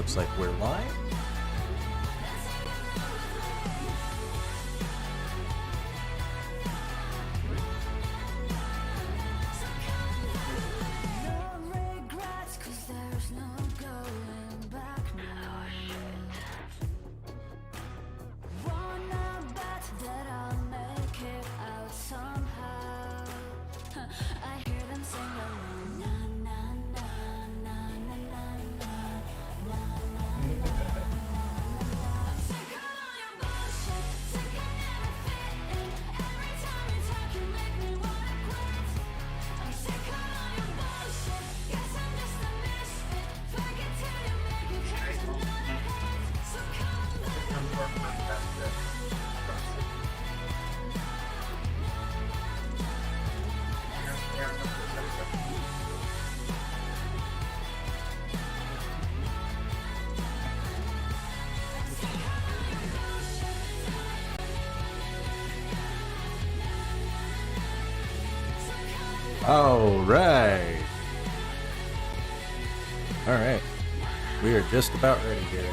Looks like we're live. All right. We are just about ready here.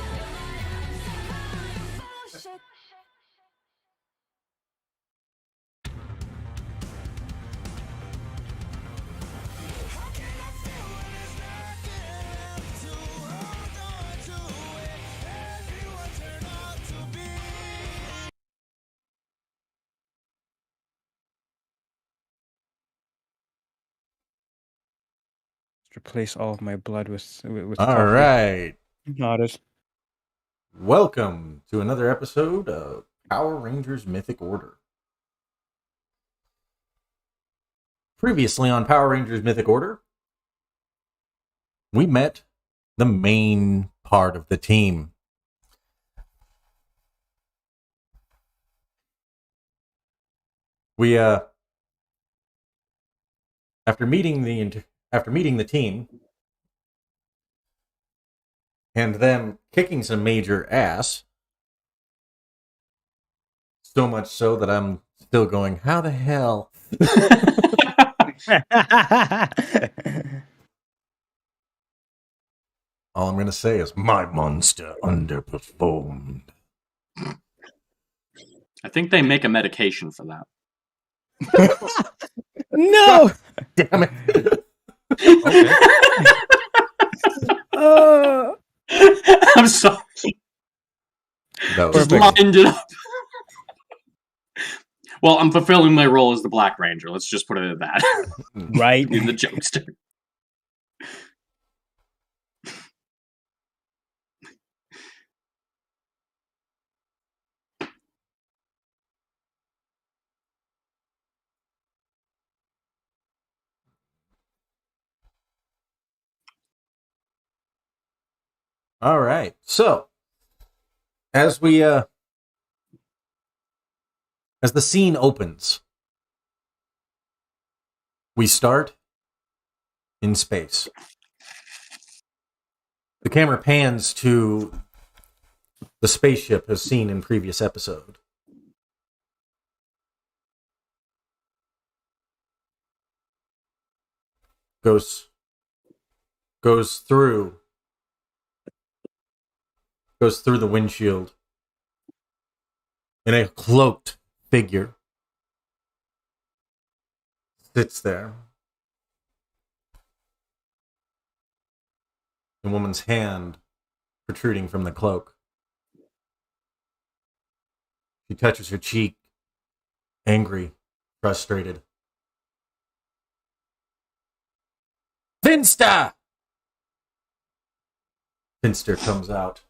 Replace all of my blood with All coffee. right. Nodded. Welcome to another episode of Power Rangers Mythic Order. Previously on Power Rangers Mythic Order, we met the main part of the team. We after meeting the team and them kicking some major ass, so much so that I'm still going, how the hell? All I'm going to say is, my monster underperformed. I think they make a medication for that. No! Damn it. I'm sorry. That was Just lined it up. Well, I'm fulfilling my role as the Black Ranger. Let's just put it at that. Right. In the jokester. All right. So, as the scene opens, we start in space. The camera pans to the spaceship as seen in previous episode. Goes through the windshield, and a cloaked figure sits there. The woman's hand protruding from the cloak. She touches her cheek, angry, frustrated. Finster! Finster comes out.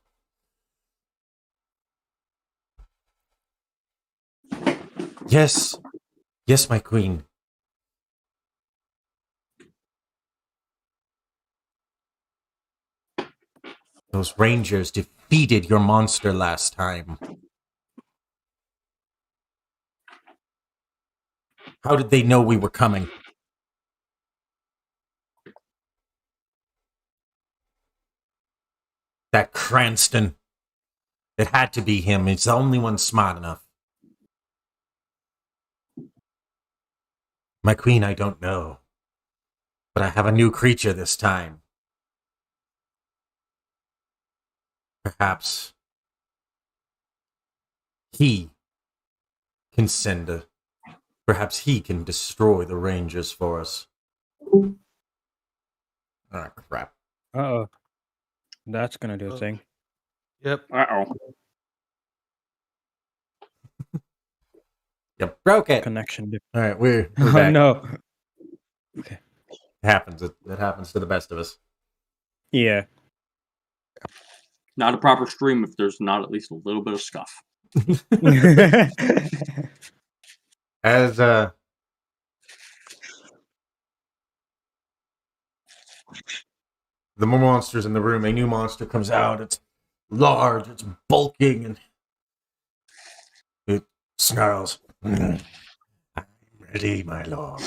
Yes, my queen. Those Rangers defeated your monster last time. How did they know we were coming? That Cranston. It had to be him. He's the only one smart enough. My queen, I don't know. But I have a new creature this time. Perhaps he can send a. Perhaps he can destroy the Rangers for us. Ah, crap. Uh-oh. That's gonna do a thing. Yep. Uh-oh. You broke it. Connection. All right, we're Oh back. no. It happens. It happens to the best of us. Yeah. Not a proper stream if there's not at least a little bit of scuff. As the more monsters in the room, a new monster comes out. It's large, it's bulking, and it snarls. I'm ready, my lord.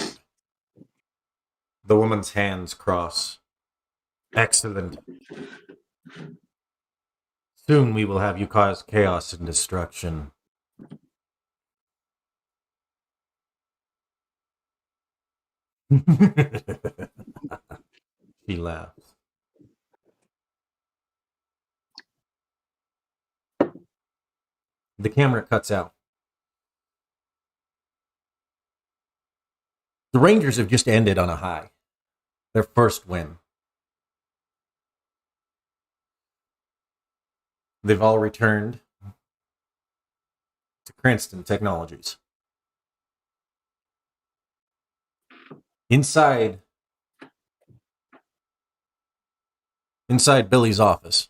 The woman's hands cross. Excellent. Soon we will have you cause chaos and destruction. She laughs. The camera cuts out. The Rangers have just ended on a high. Their first win. They've all returned to Cranston Technologies. Inside Billy's office,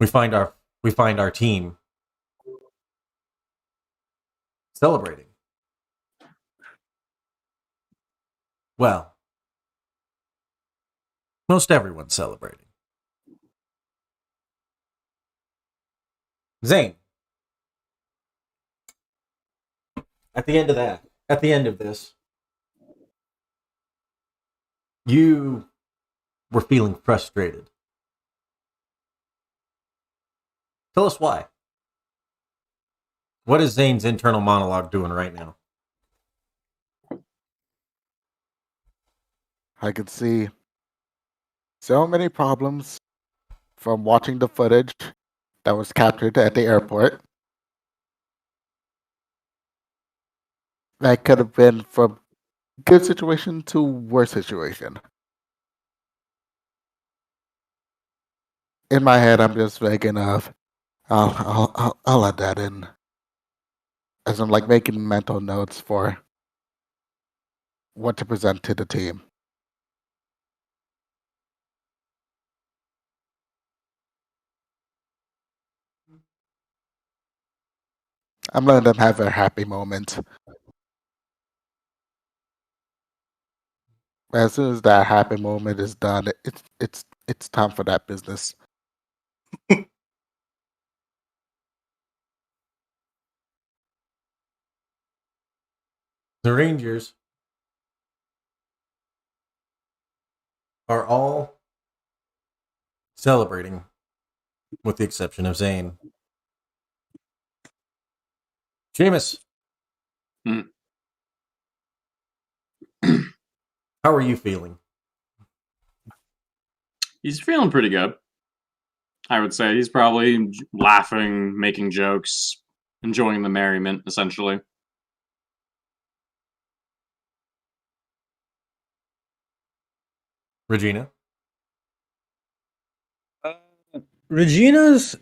we find our team celebrating. Well, most everyone's celebrating. Zane, at the end of this, you were feeling frustrated. Tell us why. What is Zane's internal monologue doing right now? I could see so many problems from watching the footage that was captured at the airport. That could have been from good situation to worse situation. In my head, I'm just thinking of, I'll add that in, as I'm like making mental notes for what to present to the team. I'm letting them have a happy moment. As soon as that happy moment is done, it's time for that business. The Rangers are all celebrating, with the exception of Zane. Seamus, how are you feeling? He's feeling pretty good. I would say he's probably laughing, making jokes, enjoying the merriment, essentially. Regina? Regina's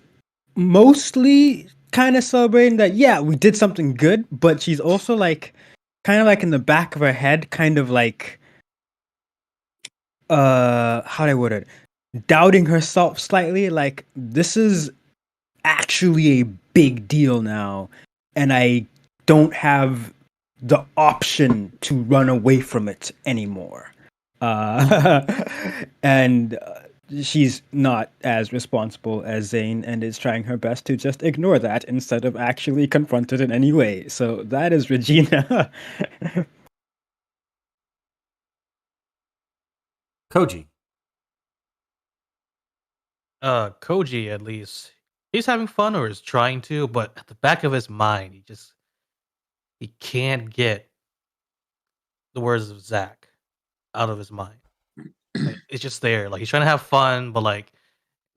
mostly kind of celebrating that, yeah, we did something good, but she's also like, kind of like in the back of her head, kind of like, how do I word it? Doubting herself slightly, like, this is actually a big deal now, and I don't have the option to run away from it anymore. And she's not as responsible as Zane and is trying her best to just ignore that instead of actually confront it in any way. So that is Regina. Koji? Koji, at least, he's having fun or is trying to, but at the back of his mind, he can't get the words of Zach out of his mind. Like, it's just there. Like he's trying to have fun, but like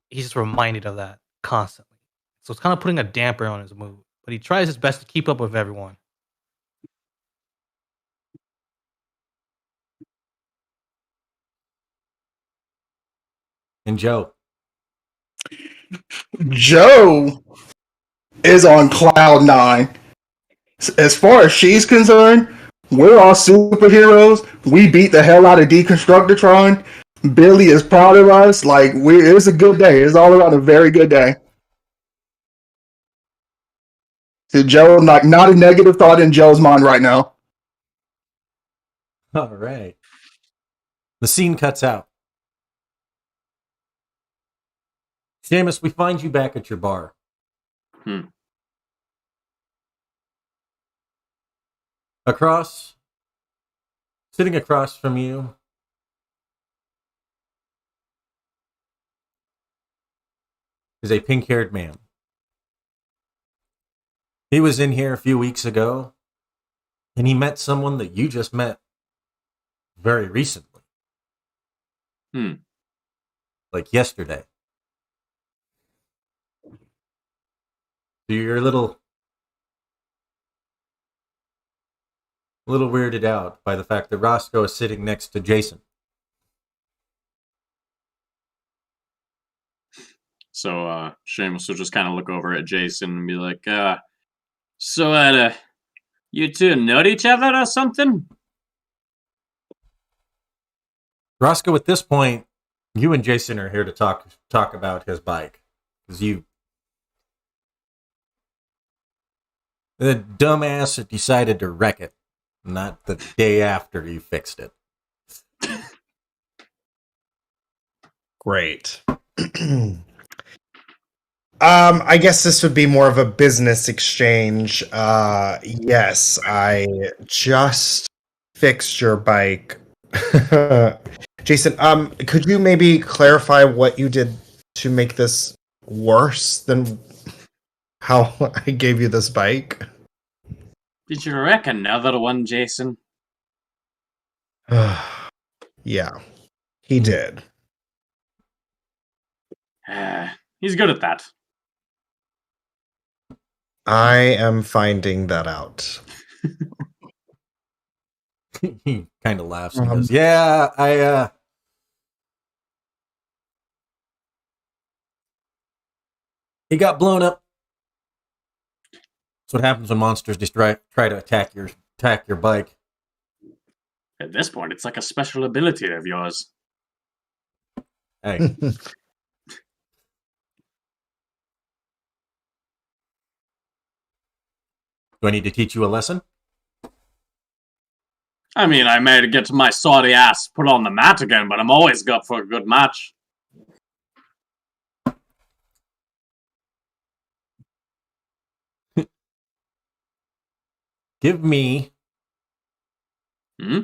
he's just reminded of that constantly. So it's kind of putting a damper on his mood. But he tries his best to keep up with everyone. And Joe. Joe is on cloud nine. As far as she's concerned, we're all superheroes. We beat the hell out of Deconstructatron. Billy is proud of us. Like it's a good day. It's all around a very good day. So Joe, like not a negative thought in Joe's mind right now. All right. The scene cuts out. Seamus, we find you back at your bar. Sitting across from you, is a pink-haired man. He was in here a few weeks ago, and he met someone that you just met very recently. Like yesterday. So you're a little weirded out by the fact that Roscoe is sitting next to Jason. So Seamus will just kind of look over at Jason and be like, you two know each other or something? Roscoe, at this point, you and Jason are here to talk about his bike. Because the dumbass that decided to wreck it, not the day after you fixed it. Great. I guess this would be more of a business exchange. Yes, I just fixed your bike. Jason, could you maybe clarify what you did to make this worse than how I gave you this bike? Did you wreck another one, Jason? Yeah, he did. He's good at that. I am finding that out. He kind of laughs and goes, yeah, he got blown up. That's what happens when monsters just try to attack your bike. At this point, it's like a special ability of yours. Hey. Do I need to teach you a lesson? I mean, I may get my sorry ass put on the mat again, but I'm always up for a good match. Give me... Hmm?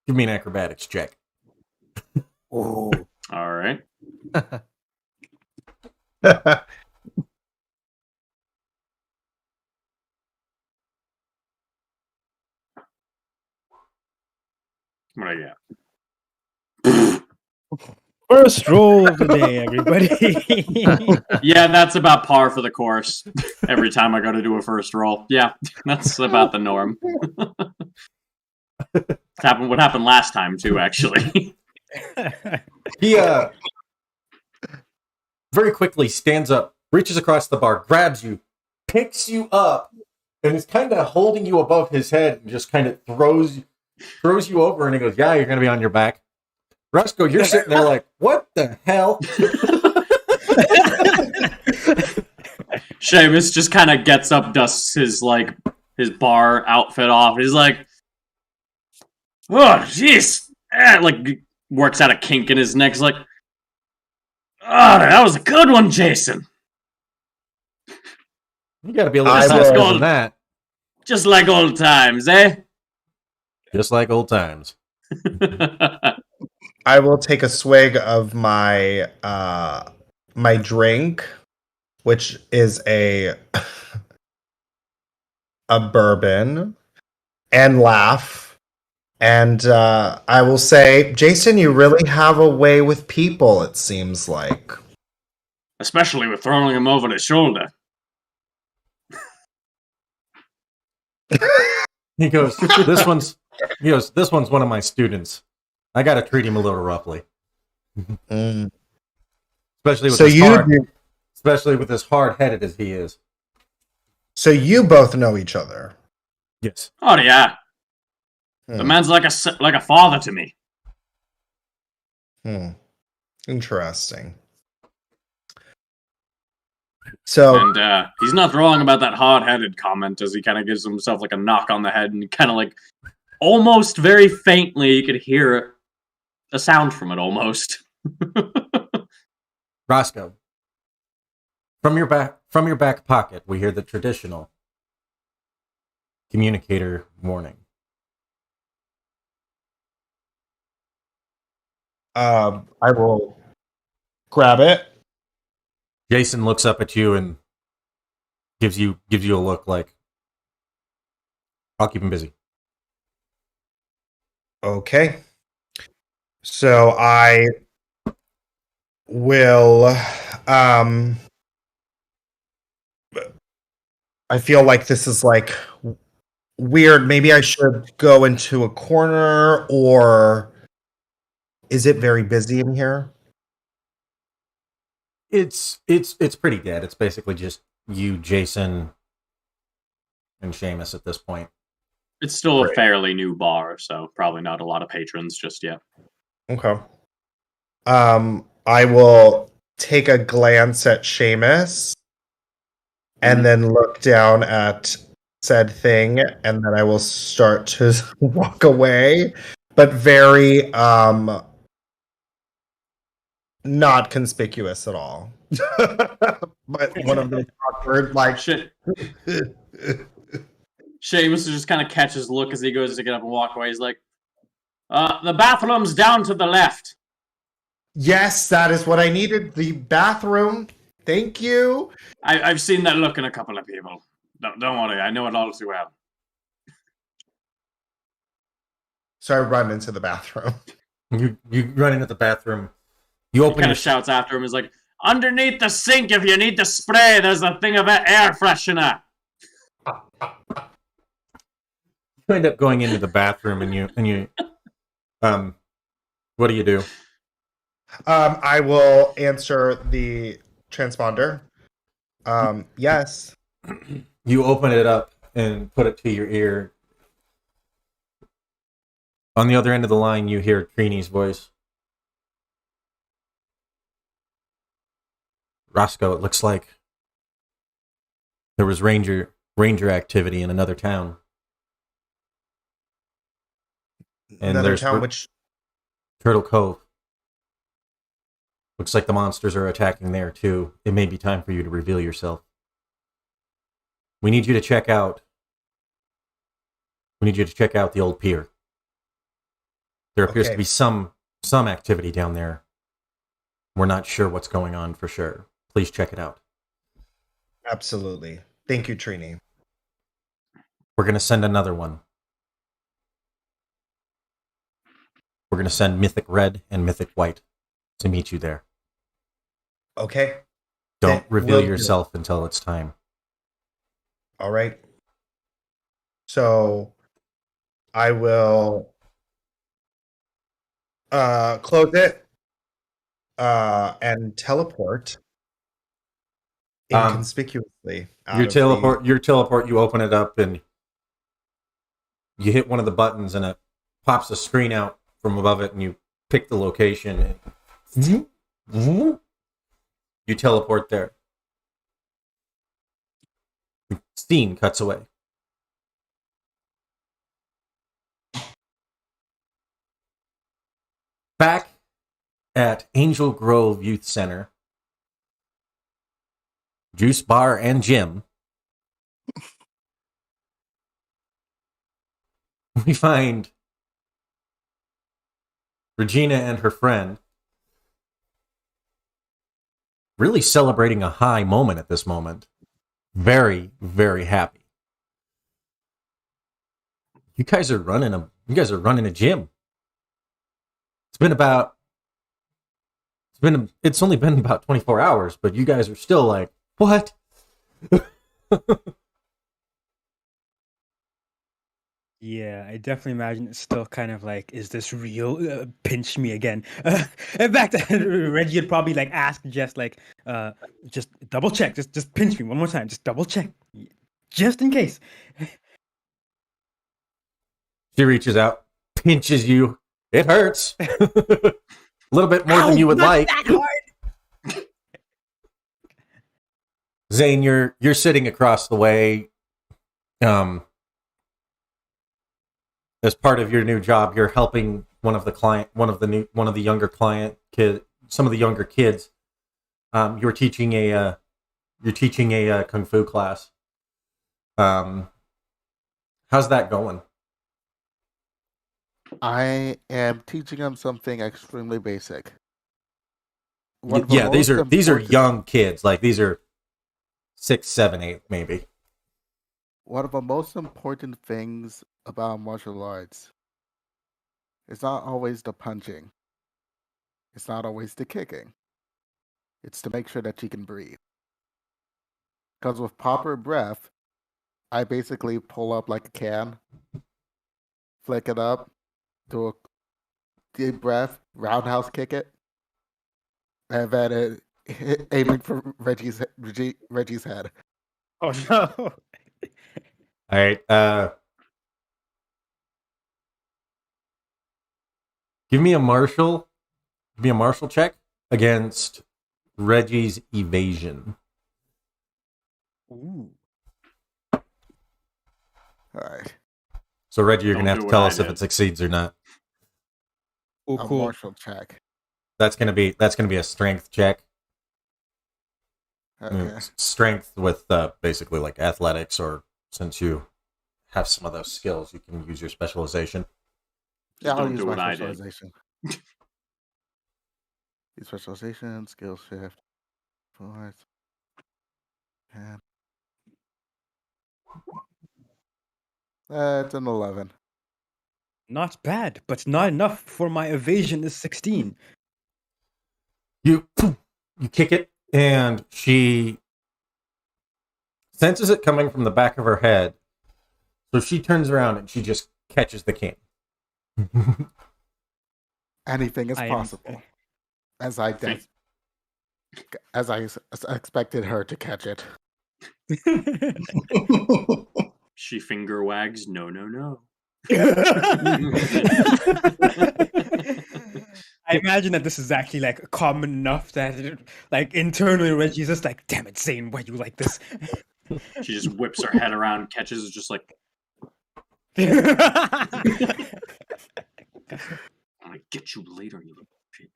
Give me an acrobatics check. All right. What do I get? First roll of the day, everybody. Yeah, that's about par for the course. Every time I go to do a first roll. Yeah, that's about the norm. What happened last time, too, actually. He very quickly stands up, reaches across the bar, grabs you, picks you up, and is kind of holding you above his head and just kind of throws you over, and he goes, yeah, you're going to be on your back. Roscoe, you're sitting there like, what the hell? Seamus just kind of gets up, dusts his bar outfit off. He's like, oh, jeez. Like, works out a kink in his neck. He's like, oh, that was a good one, Jason. You got to be a little faster than that. Just like old times, eh? Just like old times. I will take a swig of my my drink, which is a bourbon, and laugh. And I will say, Jason, you really have a way with people, it seems like. Especially with throwing him over the shoulder. He goes, this one's one of my students. I got to treat him a little roughly. Mm. Especially with So his you hard, do- especially with as hard-headed as he is. So you both know each other. Yes. Oh yeah, the Hmm. man's like a father to me. Interesting. So And he's not wrong about that hard-headed comment, as he kind of gives himself like a knock on the head, and kind of like almost very faintly you could hear a sound from it almost. Roscoe, from your back pocket, we hear the traditional communicator warning. I will grab it. Jason looks up at you and gives you a look like, I'll keep him busy. Okay. So I will I feel like this is like weird. Maybe I should go into a corner, or is it very busy in here? It's pretty dead. It's basically just you, Jason, and Seamus at this point. It's still a Great. fairly new bar, so probably not a lot of patrons just yet. Okay. I will take a glance at Seamus and then look down at said thing, and then I will start to walk away, but very not conspicuous at all. But one of those awkward like Shit. Seamus just kind of catches his look as he goes to get up and walk away. He's like, the bathroom's down to the left. Yes, that is what I needed. The bathroom. Thank you. I've seen that look in a couple of people. Don't worry, I know it all too well. So I run into the bathroom. You run into the bathroom. You He open kind your of shouts after him. He's like, underneath the sink, if you need to spray, there's a thing of air freshener. you end up going into the bathroom and you what do you do? I will answer the transponder. Yes. You open it up and put it to your ear. On the other end of the line, you hear Trini's voice. Roscoe, it looks like there was ranger activity in another town. And Another there's town which Turtle Cove. Looks like the monsters are attacking there too. It may be time for you to reveal yourself. We need you to check out the old pier. There appears to be some activity down there. We're not sure what's going on for sure. Please check it out. absolutely. Thank you, Trini. We're going to send another one. We're going to send Mythic Red and Mythic White to meet you there. Okay. Don't reveal will do. yourself until it's time. All right. So I will close it and teleport inconspicuously. out Your of teleport, you open it up and you hit one of the buttons and it pops a screen out from above it and you pick the location and you teleport there. The scene cuts away. Back at Angel Grove Youth Center, Juice Bar and Gym, we find Regina and her friend really celebrating a high moment at this moment. Very, very happy. You guys are running a gym. It's only been about 24 hours, but you guys are still like, what? Yeah, I definitely imagine it's still kind of like, is this real? Pinch me again. In fact, Reggie would probably like ask Jess, like, just double check, just pinch me one more time, just double check, just in case. She reaches out, pinches you. It hurts. A little bit more Ow, than you would not like. that hard. Zane, you're sitting across the way. As part of your new job, you're helping some of the younger kids. You're teaching a kung fu class. How's that going? I am teaching them something extremely basic. Yeah, these are young kids. Like these are 6, 7, 8, maybe. One of the most important things about martial arts is not always the punching. It's not always the kicking. It's to make sure that you can breathe. Because with proper breath, I basically pull up like a can, flick it up, do a deep breath, roundhouse kick it, and then aiming for Reggie's head. Oh no! All right. Give me a martial check against Reggie's evasion. Ooh. All right. So Reggie, you're Don't gonna have do to what tell I us if did. it succeeds or not. Oh, A cool. martial check. That's gonna be a strength check. Okay. Strength with basically like athletics, or since you have some of those skills, you can use your specialization. Yeah, I'll Don't use do my what I did. specialization. Use specialization, skill shift, force, and it's an 11. Not bad, but not enough for my evasion is 16. You kick it, and she senses it coming from the back of her head. So she turns around and she just catches the cane. Anything is I am- possible. As I expected her to catch it. She finger wags. No, no, no. I imagine that this is actually like common enough that like internally Reggie's just like, damn it, Zane, why you like this? She just whips her head around, catches, just like, I'm gonna get you later, you little shit.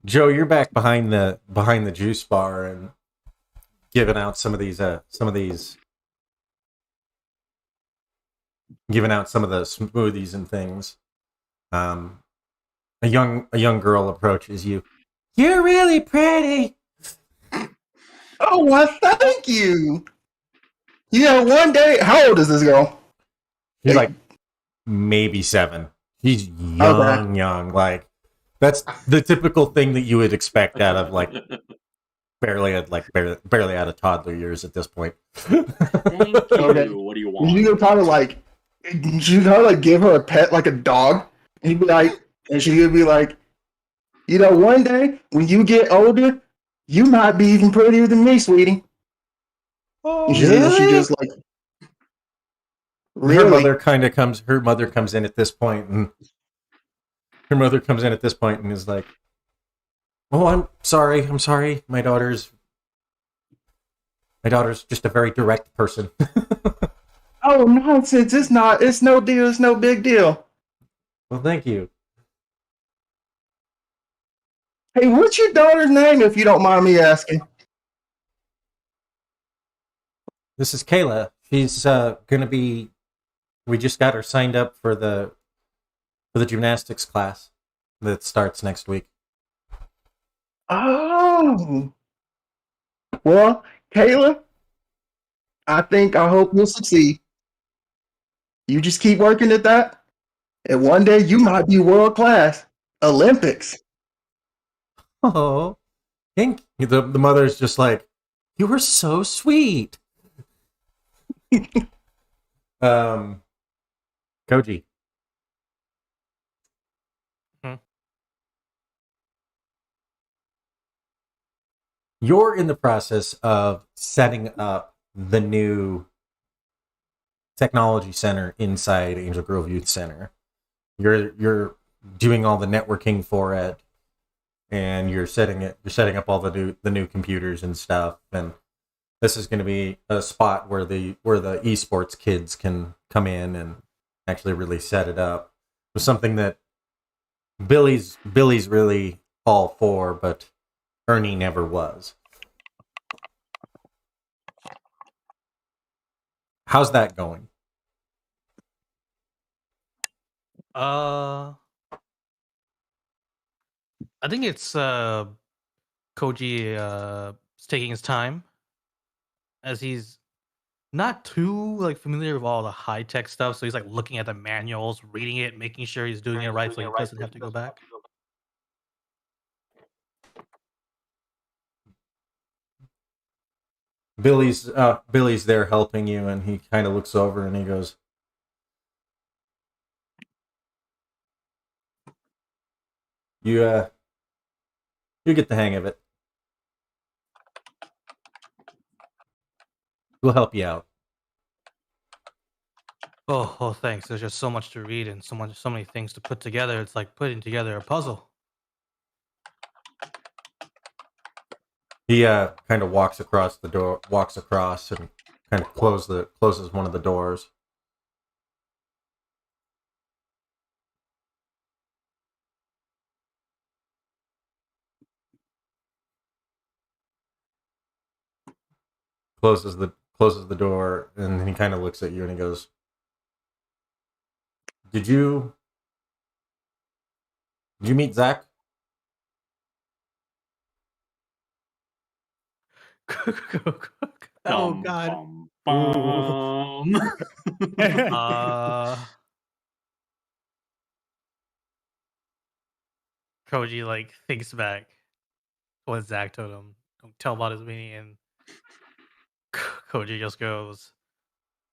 Joe, you're back behind the juice bar and giving out some of the smoothies and things. A young girl approaches you. You're really pretty. Oh, well, thank you. One day, how old is this girl? She's like maybe 7. She's young. Like that's the typical thing that you would expect out of like barely out of toddler years at this point. Thank you. Okay. What do you want? You could probably like give her a pet like a dog, and she'd be like, one day when you get older, you might be even prettier than me, sweetie. Oh, And she just like Her really. mother comes in at this point and is like, "Oh, I'm sorry. My daughter's just a very direct person." Oh, nonsense! It's not. It's no deal. It's no big deal. Well, thank you. Hey, what's your daughter's name, if you don't mind me asking? This is Kayla. She's gonna be. We just got her signed up for the gymnastics class that starts next week. Oh, well, Kayla, I hope you'll succeed. You just keep working at that, and one day you might be world class. Olympics. Oh, Hank. The mother's just like, you were so sweet. Koji. Hmm. You're in the process of setting up the new technology center inside Angel Grove Youth Center. You're doing all the networking for it, and you're setting up all the new computers and stuff. And this is going to be a spot where the esports kids can come in and actually really set it up. It was something that Billy's really all for, but Ernie never was. How's that going? I think it's Koji is taking his time, as he's not too like familiar with all the high tech stuff. So he's like looking at the manuals, reading it, making sure he's doing it right, so he doesn't have to go back. Billy's there helping you, and he kind of looks over and he goes, "You you get the hang of it. We'll help you out." Oh, thanks. There's just so much to read and so many things to put together. It's like putting together a puzzle. He kind of walks across and kind of closes one of the doors. Closes the door, and then he kind of looks at you and he goes, Did you meet Zach?" Oh Bum, God. bum, bum. Koji like thinks back to what Zach told him. Don't tell about his meeting, and Koji just goes,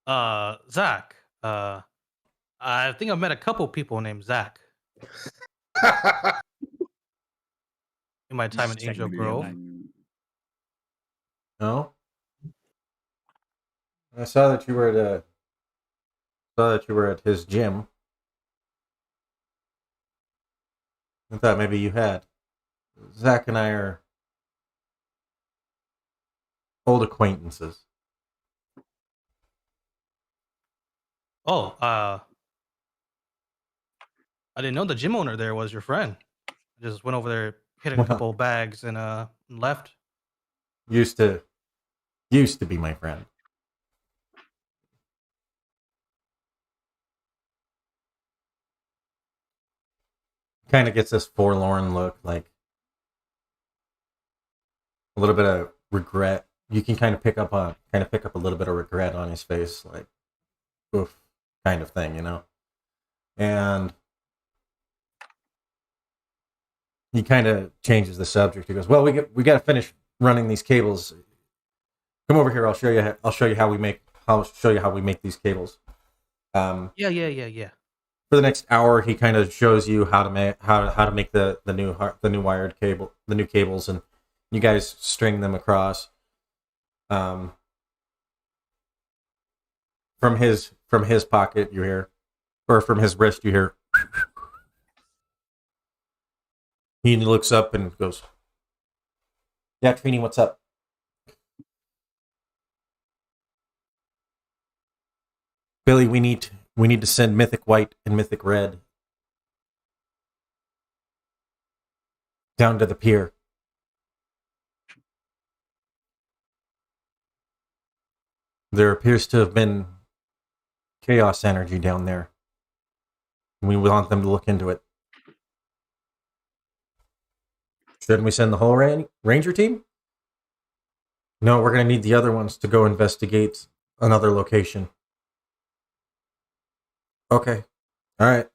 Zach, I think I've met a couple people named Zach in my time in Angel Grove. No. I saw that you were at his gym. I thought maybe you had. Zach and I are old acquaintances. Oh, I didn't know the gym owner there was your friend. I just went over there, hit a couple of bags, and left. Used to be my friend. Kind of gets this forlorn look, like a little bit of regret. You can kind of pick up a little bit of regret on his face, like oof, kind of thing, you know. And he kind of changes the subject. He goes, "Well, we got to finish running these cables. Come over here. I'll show you how we make these cables." Yeah. For the next hour, he kind of shows you how to make the new wired cable, the new cables, and you guys string them across. From his pocket, you hear, or from his wrist, you hear. He looks up and goes, "Yeah, Trini, what's up?" "Billy, we need to send Mythic White and Mythic Red down to the pier. There appears to have been chaos energy down there. We want them to look into it." "Shouldn't we send the whole ranger team?" "No, we're going to need the other ones to go investigate another location." Okay. All right.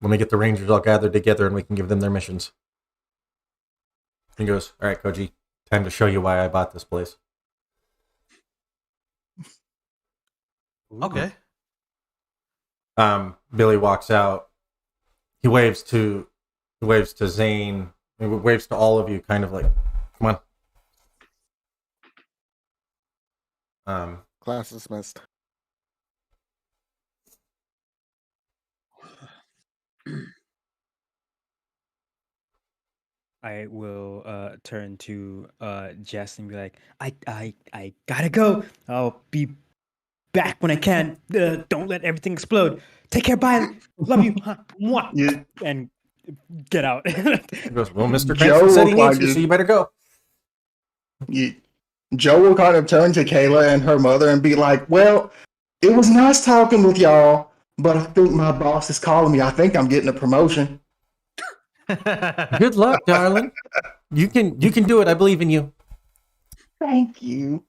Let me get the Rangers all gathered together and we can give them their missions. He goes, all right, Koji, time to show you why I bought this place. Okay. Billy walks out. He waves to Zane. He waves to all of you, kind of like, come on. Class dismissed. I will turn to Jess and be like, I gotta go. I'll be back when I can. Don't let everything explode. Take care. Bye. Love you. Mwah. You, And get out. He goes, well, Mr. Joe Cranston said he will needs you, find so you. you better go. Joe will kind of turn to Kayla and her mother and be like, well, it was nice talking with y'all, but I think my boss is calling me. I think I'm getting a promotion. Good luck, darling. You can do it. I believe in you. Thank you.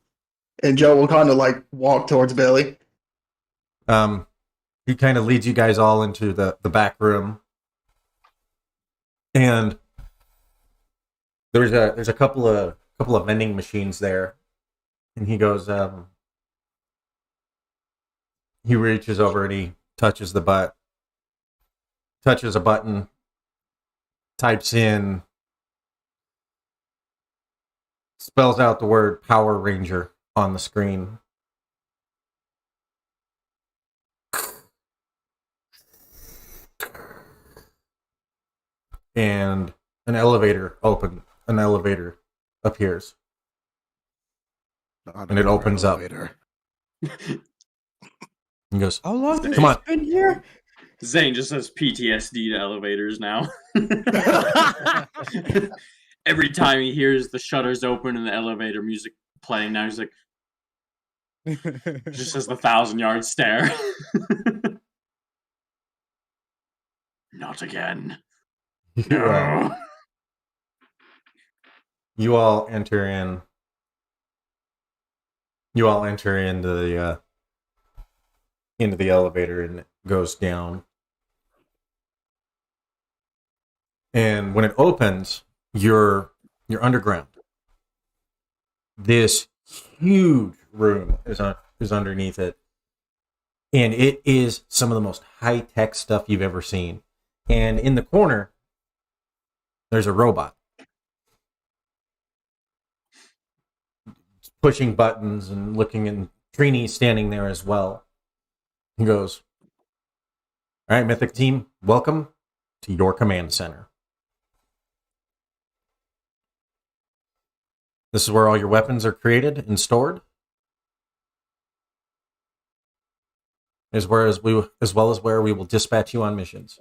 And Joe will kind of like walk towards Billy. He kind of leads you guys all into the back room. And there's a couple of vending machines there. And he goes, he reaches over and he touches a button, types in, spells out the word Power Ranger on the screen. And an elevator appears. And it opens up. He goes, How long has come on. this been here? Zane just has PTSD to elevators now. Every time he hears the shutters open and the elevator music playing, now he's like, just has the 1,000-yard stare. Not again. No. You all enter in. You all enter into the elevator, and it goes down. And when it opens, you're underground. This huge room is underneath it, and it is some of the most high-tech stuff you've ever seen. And in the corner, there's a robot. It's pushing buttons and looking, and Trini's standing there as well. He goes, all right, Mythic team, welcome to your command center. This is where all your weapons are created and stored, as well as where we will dispatch you on missions,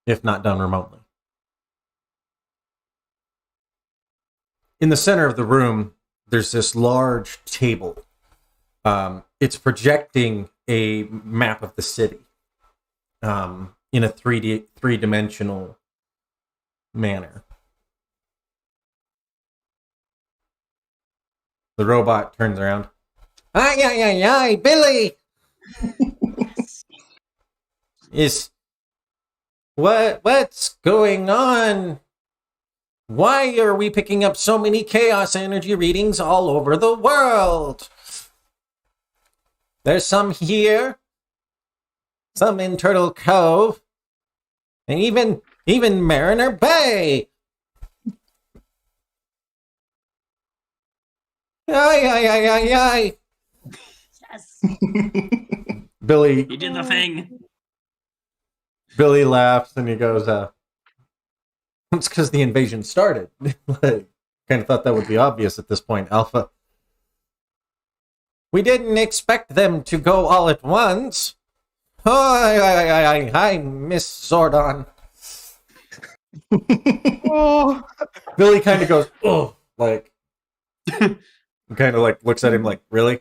if not done remotely. In the center of the room, there's this large table. It's projecting a map of the city in a three-dimensional manner. The robot turns around. Ay, Billy! What's going on? Why are we picking up so many chaos energy readings all over the world? There's some here, some in Turtle Cove, and even Mariner Bay. Ay. Yes. Billy He did the thing. Billy laughs and he goes, it's because the invasion started. Like, kind of thought that would be obvious at this point, Alpha. We didn't expect them to go all at once. Hi, Miss Zordon. Oh. Billy kind of goes, oh, like, kind of like looks at him like, really?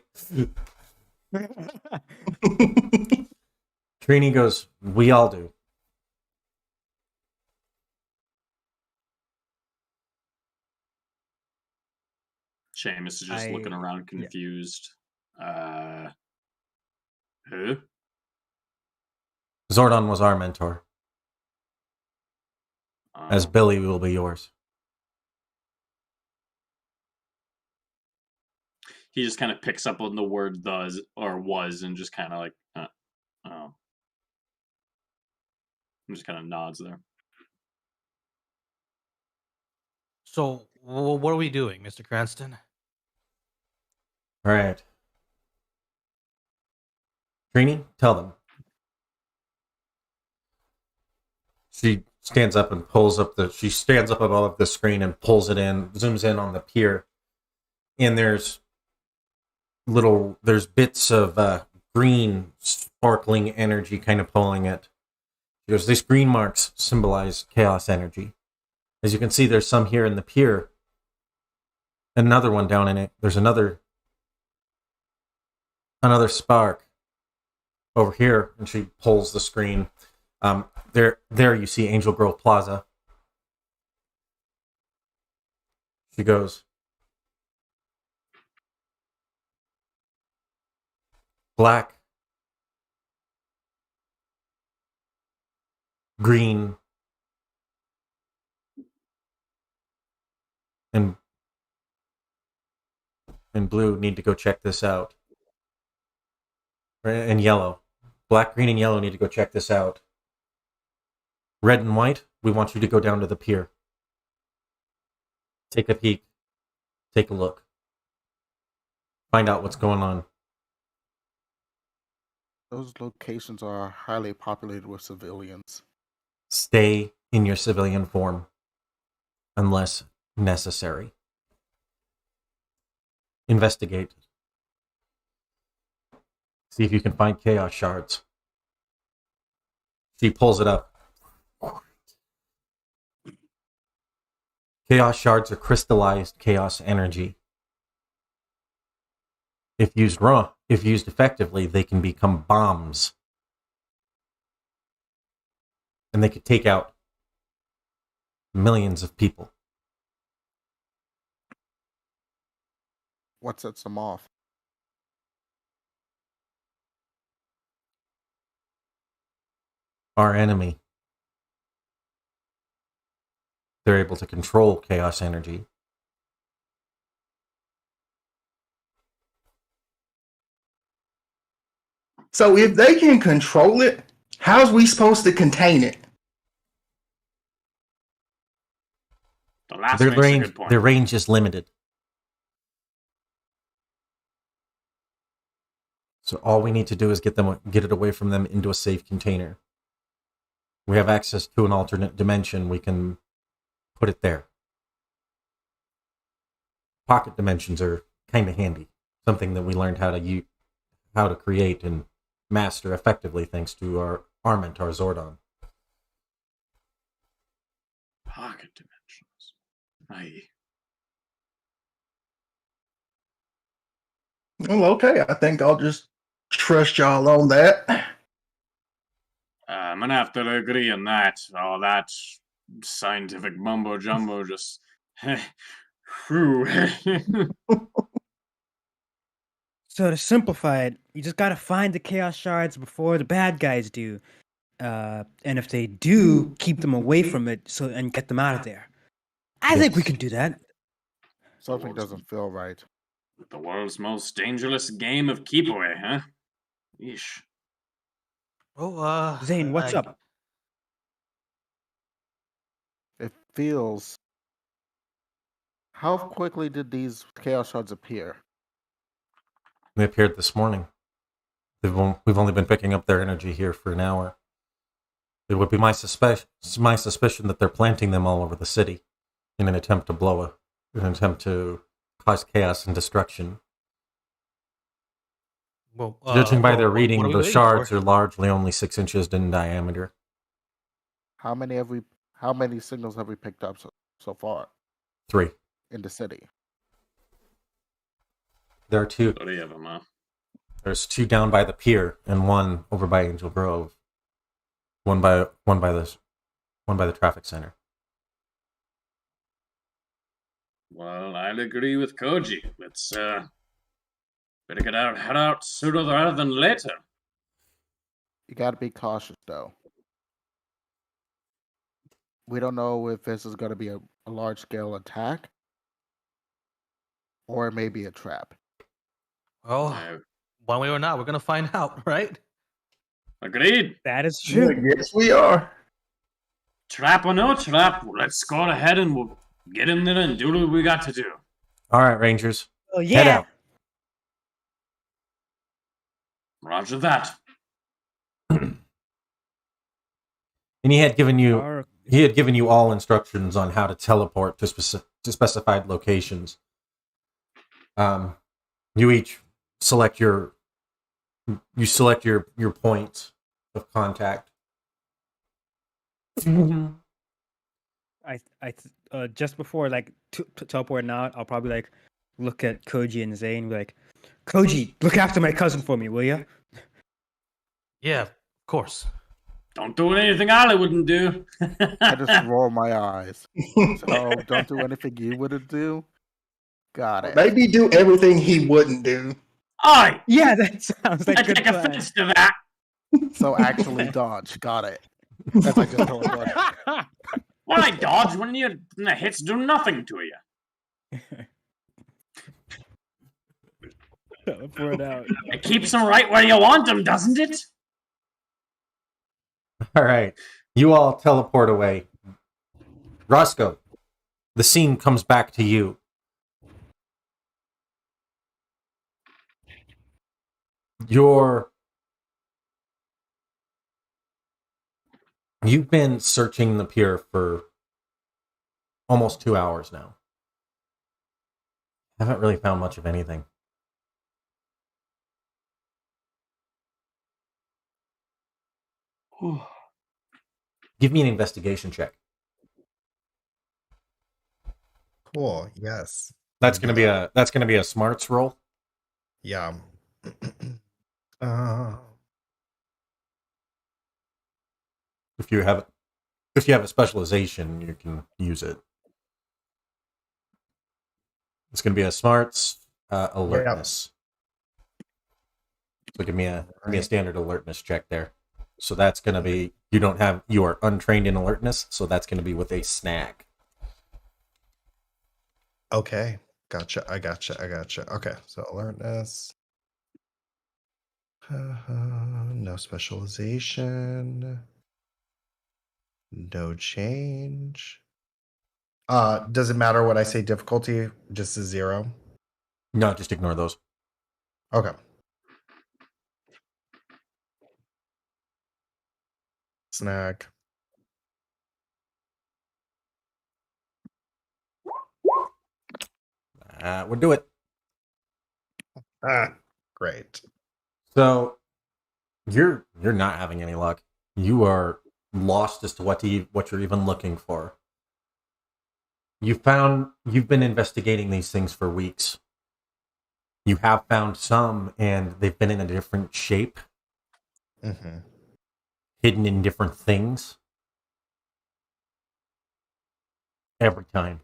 Trini goes, we all do. Seamus is just looking around confused. Who? Zordon was our mentor. As Billy will be yours. He just kind of picks up on the word "does" or "was" and just kind of like, oh, and just kind of nods there. So, what are we doing, Mr. Cranston? All right. Trini, tell them. She stands up and pulls up she stands up above the screen and pulls it in, zooms in on the pier. And there's bits of green sparkling energy kind of pulling it. She goes, these green marks symbolize chaos energy. As you can see, there's some here in the pier. Another one down in it. There's another spark over here, and she pulls the screen. There you see Angel Grove Plaza. She goes, black, green, and blue need to go check this out. And yellow. Black, green, and yellow need to go check this out. Red and white, we want you to go down to the pier. Take a peek. Take a look. Find out what's going on. Those locations are highly populated with civilians. Stay in your civilian form. Unless necessary. Investigate. See if you can find chaos shards. She pulls it up. Chaos shards are crystallized chaos energy. If used effectively, they can become bombs. And they could take out millions of people. What sets them off? Our enemy. They're able to control chaos energy. So if they can control it, how's we supposed to contain it? The last makes a good point. Their range is limited. So all we need to do is get it away from them into a safe container. We have access to an alternate dimension. We can put it there. Pocket dimensions are kind of handy. Something that we learned how to create and master effectively thanks to our mentor Zordon. Pocket dimensions. Aye. Well, okay. I think I'll just trust y'all on that. I'm gonna have to agree on that. All that scientific mumbo jumbo just. Whew. So to simplify it, you just gotta find the chaos shards before the bad guys do. And if they do, keep them away from it and get them out of there. I think we can do that. Something doesn't feel right. The world's most dangerous game of keep away, huh? Yeesh. Oh, Zane, what's up? It feels. How quickly did these chaos shards appear? They appeared this morning. We've only been picking up their energy here for an hour. It would be my suspicion that they're planting them all over the city in an attempt to cause chaos and destruction. Well, Judging by their what reading, are we those waiting shards for? are largely only 6 inches in diameter. How many signals have we picked up so far 3. in the city? There are 2. 3 of them, huh? There's 2 down by the pier and 1 over by Angel Grove. One by the traffic center. Well, I'll agree with Koji. Let's better head out sooner rather than later. You got to be cautious, though. We don't know if this is going to be a large-scale attack or maybe a trap. Well, Uh, one way or not, we're gonna find out, right? agreed. That is true. Yes, we are. Trap or no trap, let's go ahead and we'll get in there and do what we got to do. All right, Rangers. Oh Head yeah. out. Roger that. And he had given you all instructions on how to teleport to specified locations. You each select your points of contact. Just before like teleporting out, I'll probably like look at Koji and Zane and be like, Koji, look after my cousin for me, will you? Yeah, of course. Don't do anything Ollie wouldn't do. I just roll my eyes. So don't do anything you wouldn't do. Got it. Maybe do everything he wouldn't do. Aye, Yeah, that sounds like I a good take plan. offense to that. So actually dodge. Got it. That's I just told dodge. Why dodge when the hits do nothing to you? Teleport out. It keeps them right where you want them, doesn't it? All right. You all teleport away. Roscoe, the scene comes back to you. You've been searching the pier for almost 2 hours now. Haven't really found much of anything. Give me an investigation check. Cool. Yes. That's gonna be a smarts roll. Yeah. uh, If you have a specialization, you can use it. It's gonna be a smarts alertness. So give me a standard alertness check there. So that's gonna be you are untrained in alertness, so that's gonna be with a snag. okay. Gotcha. I gotcha. Okay. So alertness. No specialization. No change. Does it matter what I say difficulty? Just a 0? No, just ignore those. Okay. Snag. We'll do it. Great. So you're not having any luck. You are lost as to what you're even looking for. You've been investigating these things for weeks. You have found some, and they've been in a different shape, Mm-hmm. hidden in different things. Every time.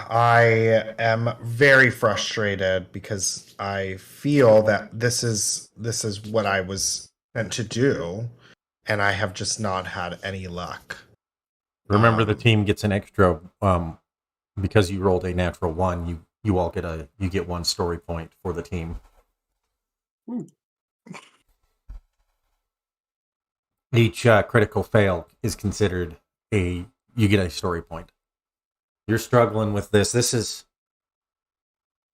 I am very frustrated because I feel that this is what I was meant to do, and I have just not had any luck. Remember, the team gets an extra because you rolled a natural 1. You all get 1 story point for the team. Each critical fail is considered you get a story point. You're struggling with this.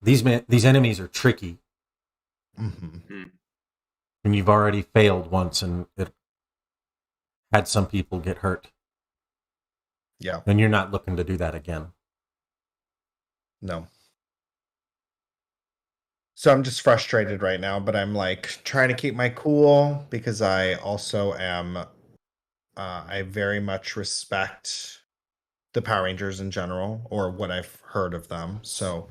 These enemies are tricky, Mm-hmm. and you've already failed once, and it had some people get hurt. Yeah. And you're not looking to do that again. No. So I'm just frustrated right now, but I'm like trying to keep my cool because I also am. I very much respect the Power Rangers in general, or what I've heard of them. So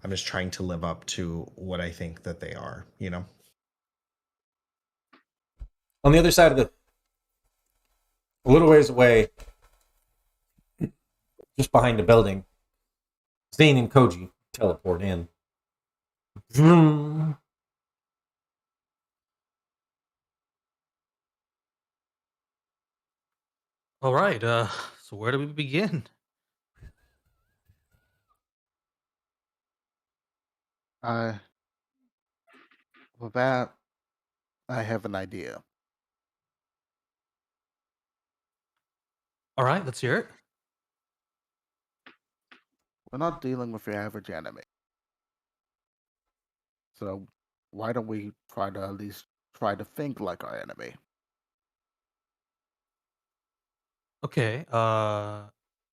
I'm just trying to live up to what I think that they are, you know? On the other side of a little ways away, just behind the building, Zane and Koji teleport in. Vroom. All right. So where do we begin? I With that, I have an idea. All right, let's hear it. We're not dealing with your average enemy. So why don't we try to at least try to think like our enemy? Okay.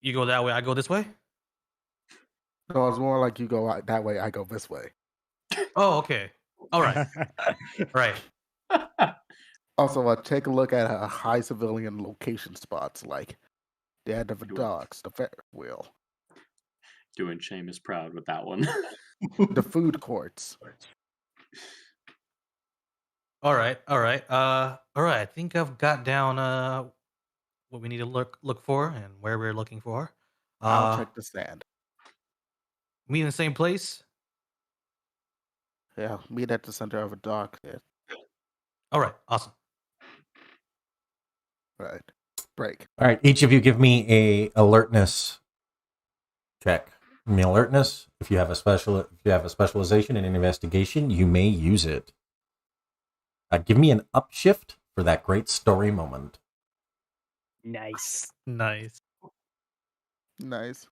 You go that way. I go this way. So it's more like you go that way, I go this way. Oh, okay. All right. Right. Also, take a look at high civilian location spots like the end of the docks, the Ferris wheel, Doing Seamus proud with that one. the food courts. All right. All right. All right. I think I've got down what we need to look for and where we're looking for. I'll check the sand. Meet in the same place. Yeah, meet at the center of a dock. Yeah, All right. Awesome. right. Break. All right, each of you give me a alertness check. Give me alertness. If you have a specialization in investigation, you may use it. Give me an upshift for that great story moment. Nice. Nice. Nice.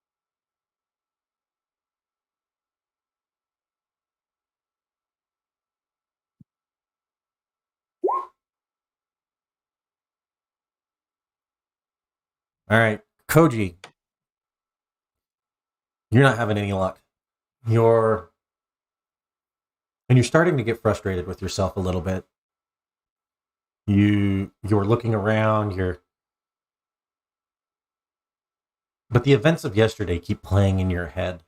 All right, Koji, you're not having any luck. You're starting to get frustrated with yourself a little bit. You're looking around, but the events of yesterday keep playing in your head.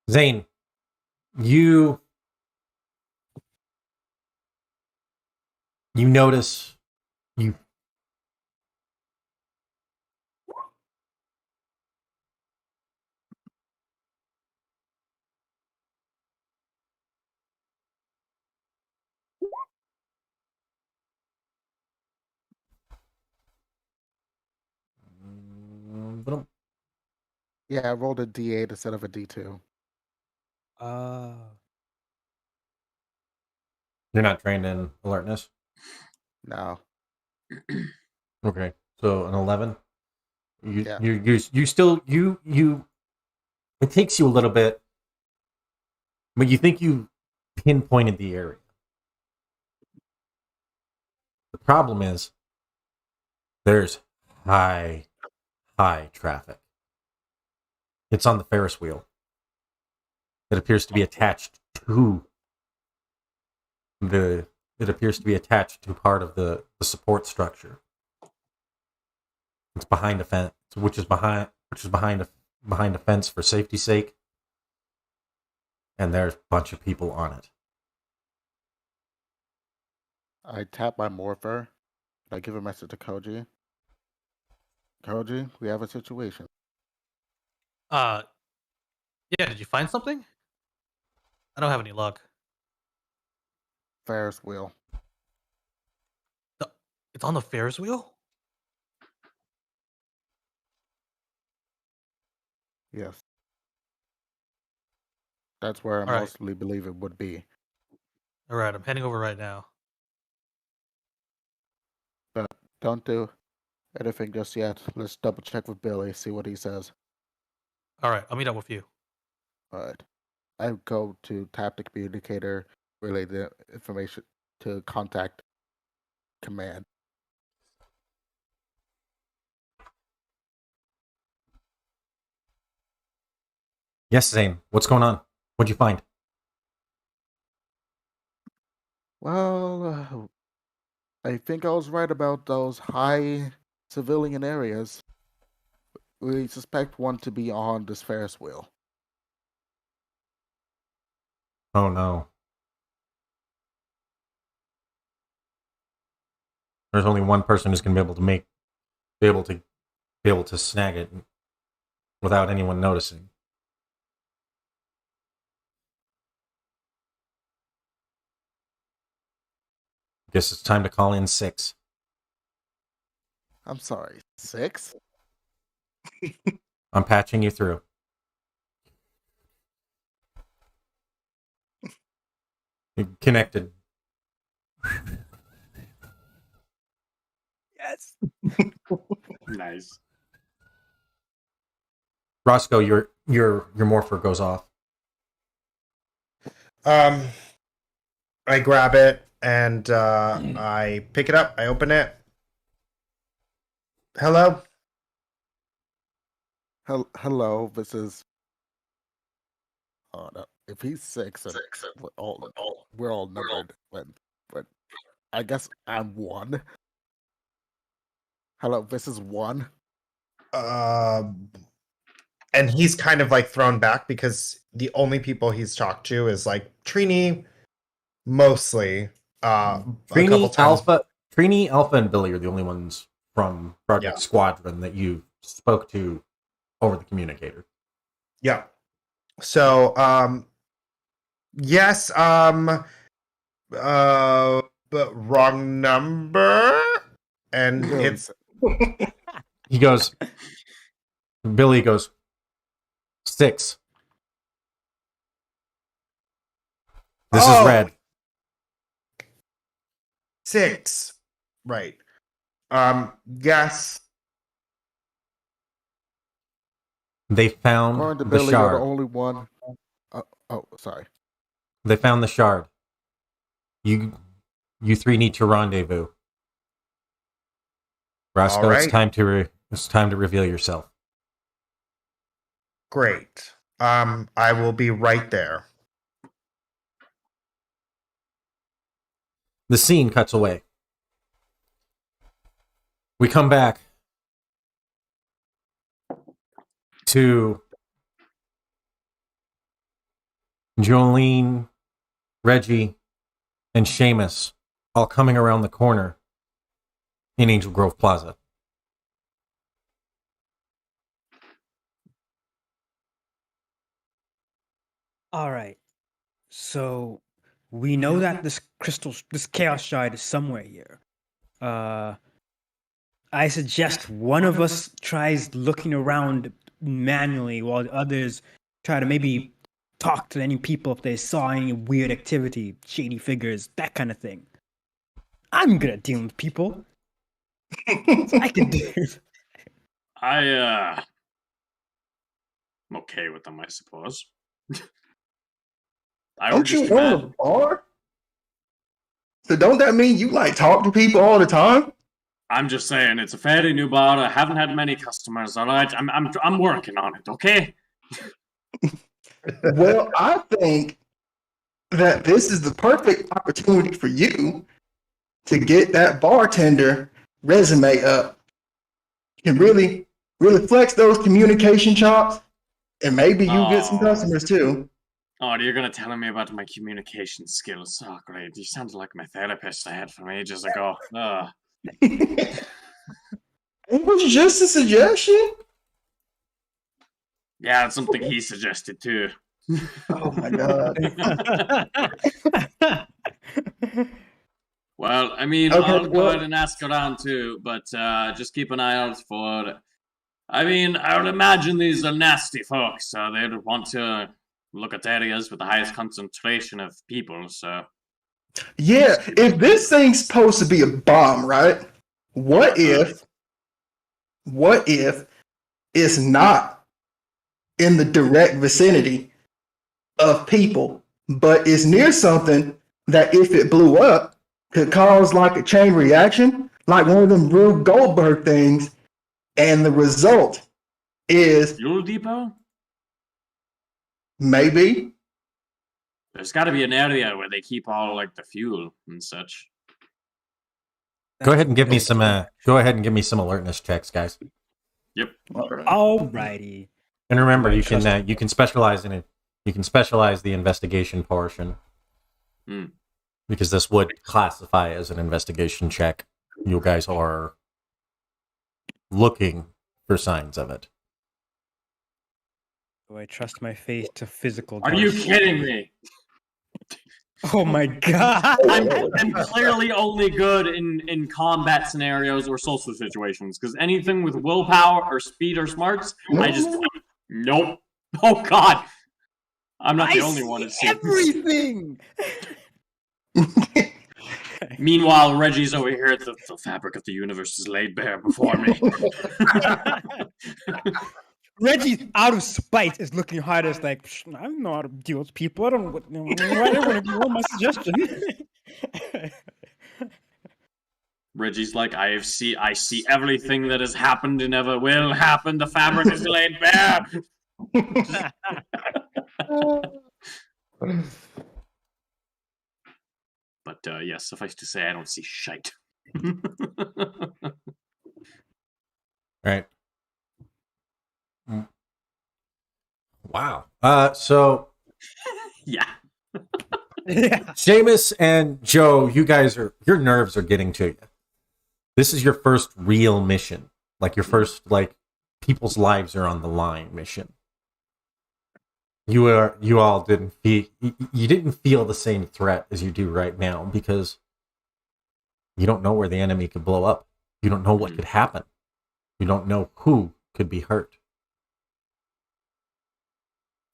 Zane, you notice you Yeah, I rolled a D8 instead of a D2. you're not trained in alertness. No. Okay, so an 11. Yeah. You still it takes you a little bit, but you think you pinpointed the area. The problem is there's high traffic. It's on the Ferris wheel. It appears to be attached to part of the support structure. It's behind a fence, which is behind a fence for safety's sake. And there's a bunch of people on it. I tap my morpher. I give a message to Koji. Koji, we have a situation. Yeah. Did you find something? I don't have any luck. Ferris wheel. It's on the Ferris wheel. Yes. That's where I All right. mostly believe it would be. All right. I'm heading over right now. But don't do anything just yet. Let's double check with Billy, see what he says. All right. I'll meet up with you. Alright. I go to tap the communicator, relay the information to contact command. Yes, Zane. What's going on? What'd you find? Well, I think I was right about those high civilian areas. We suspect one to be on this Ferris wheel. Oh no. There's only one person who's going to be able to be able to snag it without anyone noticing. Guess it's time to call in 6. I'm sorry, 6? I'm patching you through. You're connected. Yes. Nice. Roscoe, your morpher goes off. I grab it and I pick it up. I open it. Hello. Hello, this is. Oh no! If he's 6, and we're all numbered, but I guess I'm 1. Hello, this is 1. And he's kind of like thrown back because the only people he's talked to is like Trini, mostly. A couple times. Trini, Alpha, and Billy are the only ones from Project Squadron that you spoke to over the communicator. Yeah. So, yes, but wrong number, and it's He goes. Billy goes 6. This is red. 6. Right. Yes. They found According to the Billy, you're shard. the only one. Sorry. They found the shard. You 3 need to rendezvous. Roscoe, All right. it's time to reveal yourself. Great. I will be right there. The scene cuts away. We come back to Jolene, Reggie, and Seamus all coming around the corner in Angel Grove Plaza. All right. So we know that this chaos shard is somewhere here. I suggest one of us tries looking around manually while the others try to maybe talk to any people if they saw any weird activity, shady figures, that kind of thing. I'm good at dealing with people. I can do it. I'm okay with them, I suppose. I would Don't you just own imagine. a bar? So don't that mean you like talk to people all the time? I'm just saying, it's a fairly new bar. I haven't had many customers. All right, I'm working on it. Okay. Well, I think that this is the perfect opportunity for you to get that bartender resume up. You can really flex those communication chops, and maybe you get some customers too. Oh, you're gonna tell me about my communication skills. Oh, great! You sounded like my therapist I had from ages ago. It was just a suggestion. Yeah, that's something he suggested too. Oh my god. Well, I mean, Okay, I'll go well- ahead and ask around too, but just keep an eye out for. I mean, I would imagine these are nasty folks, so they'd want to look at areas with the highest concentration of people. So Yeah, if this thing's supposed to be a bomb, right? What if it's not in the direct vicinity of people, but it's near something that if it blew up could cause like a chain reaction, like one of them Rube Goldberg things, and the result is fuel depot? maybe. There's got to be an area where they keep all like the fuel and such. Go ahead and give me some alertness checks, guys. Yep. Alrighty. And remember, you can specialize in it. You can specialize the investigation portion. Hmm. Because this would classify as an investigation check. You guys are looking for signs of it. Do I trust my faith to physical? Are you touch? kidding me? Oh my god! I'm clearly only good in combat scenarios or social situations, because anything with willpower or speed or smarts, I just nope. Oh god, I'm not the only one. It seems. Everything. Meanwhile, Reggie's over here. The fabric of the universe is laid bare before me. Reggie, out of spite, is looking hard as like, I don't know how to deal with people. I don't know why they want to ignore my suggestion. Reggie's like, I see everything that has happened and ever will happen. The fabric is laid bare. But yes, suffice to say, I don't see shite. Right. Wow. So Yeah. Yeah. Seamus and Joe, your nerves are getting to you. This is your first real mission. Like your first, people's lives are on the line mission. You all didn't feel the same threat as you do right now, because you don't know where the enemy could blow up. You don't know what could happen. You don't know who could be hurt.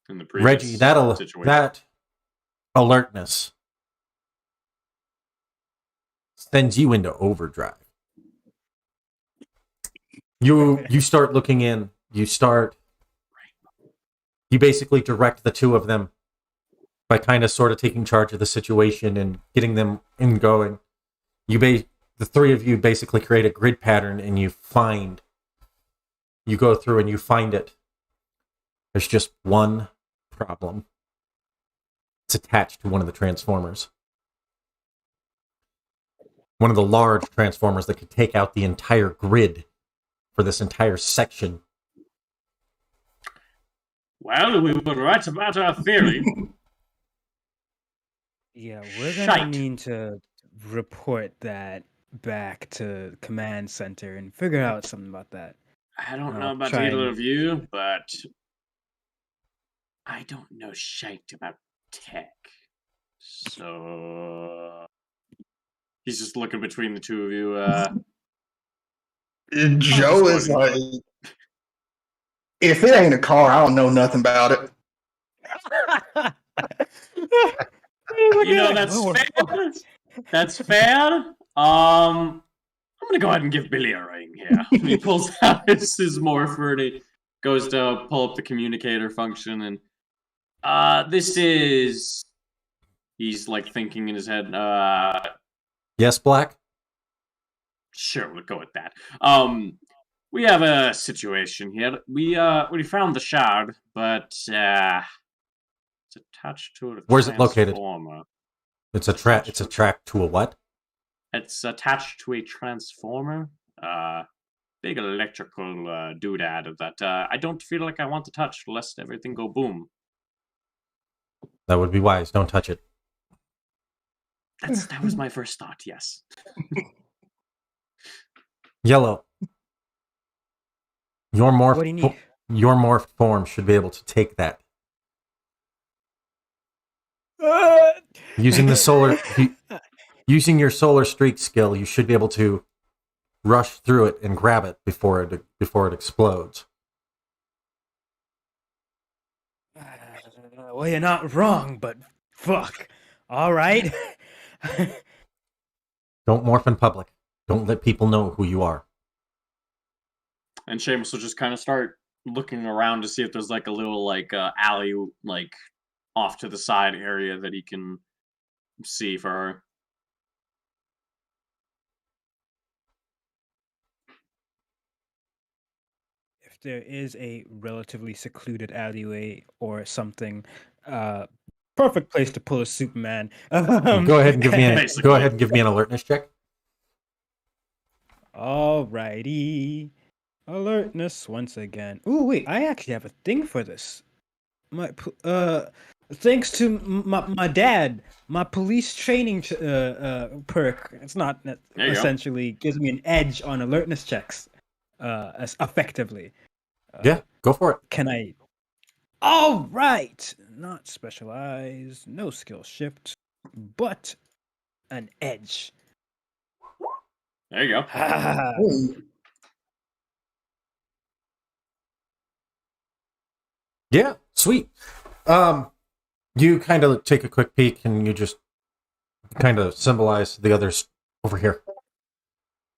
In the previous Reggie, that alertness sends you into overdrive. You start looking in. You basically direct the two of them by kind of sort of taking charge of the situation and getting them in going. The three of you basically create a grid pattern, and you go through and you find it. There's just one problem. It's attached to one of the transformers. One of the large transformers that could take out the entire grid for this entire section. Well, we were right about our theory. Yeah, we're gonna Shite. need to report that back to command center and figure out something about that. I don't I'll know about try either and- of you, but I don't know shite about tech. So he's just looking between the two of you. Joe is like, if it ain't a car, I don't know nothing about it. You know, that's fair. That's fair. I'm gonna go ahead and give Billy a ring here. He pulls out his morpher and he goes to pull up the communicator function, and this is. He's like thinking in his head. Yes, Black? Sure, we'll go with that. We have a situation here. We found the shard, but it's attached to a Where's it located? transformer. It's a track to a what? It's attached to a transformer. Big electrical doodad that I don't feel like I want to touch, lest everything go boom. That would be wise. Don't touch it. That was my first thought. Yes. Yellow. Your What do you need? your morphed form should be able to take that. Using using your solar streak skill, you should be able to rush through it and grab it before it explodes. Well, you're not wrong, but fuck. All right. Don't morph in public. Don't let people know who you are. And Seamus will just kind of start looking around to see if there's like a little alley off to the side area that he can see for her. If there is a relatively secluded alleyway or something, perfect place to pull a Superman. Go ahead and give me Basically. an alertness check. Alrighty. Alertness once again. Ooh, wait, I actually have a thing for this. Thanks to my dad, my police training perk. It's not There you go. essentially gives me an edge on alertness checks. as effectively. Yeah, go for it. Can I? All right, not specialized, no skill shift, but an edge. There you go. Ooh. Yeah, sweet. You kind of take a quick peek and you just kind of symbolize the others over here.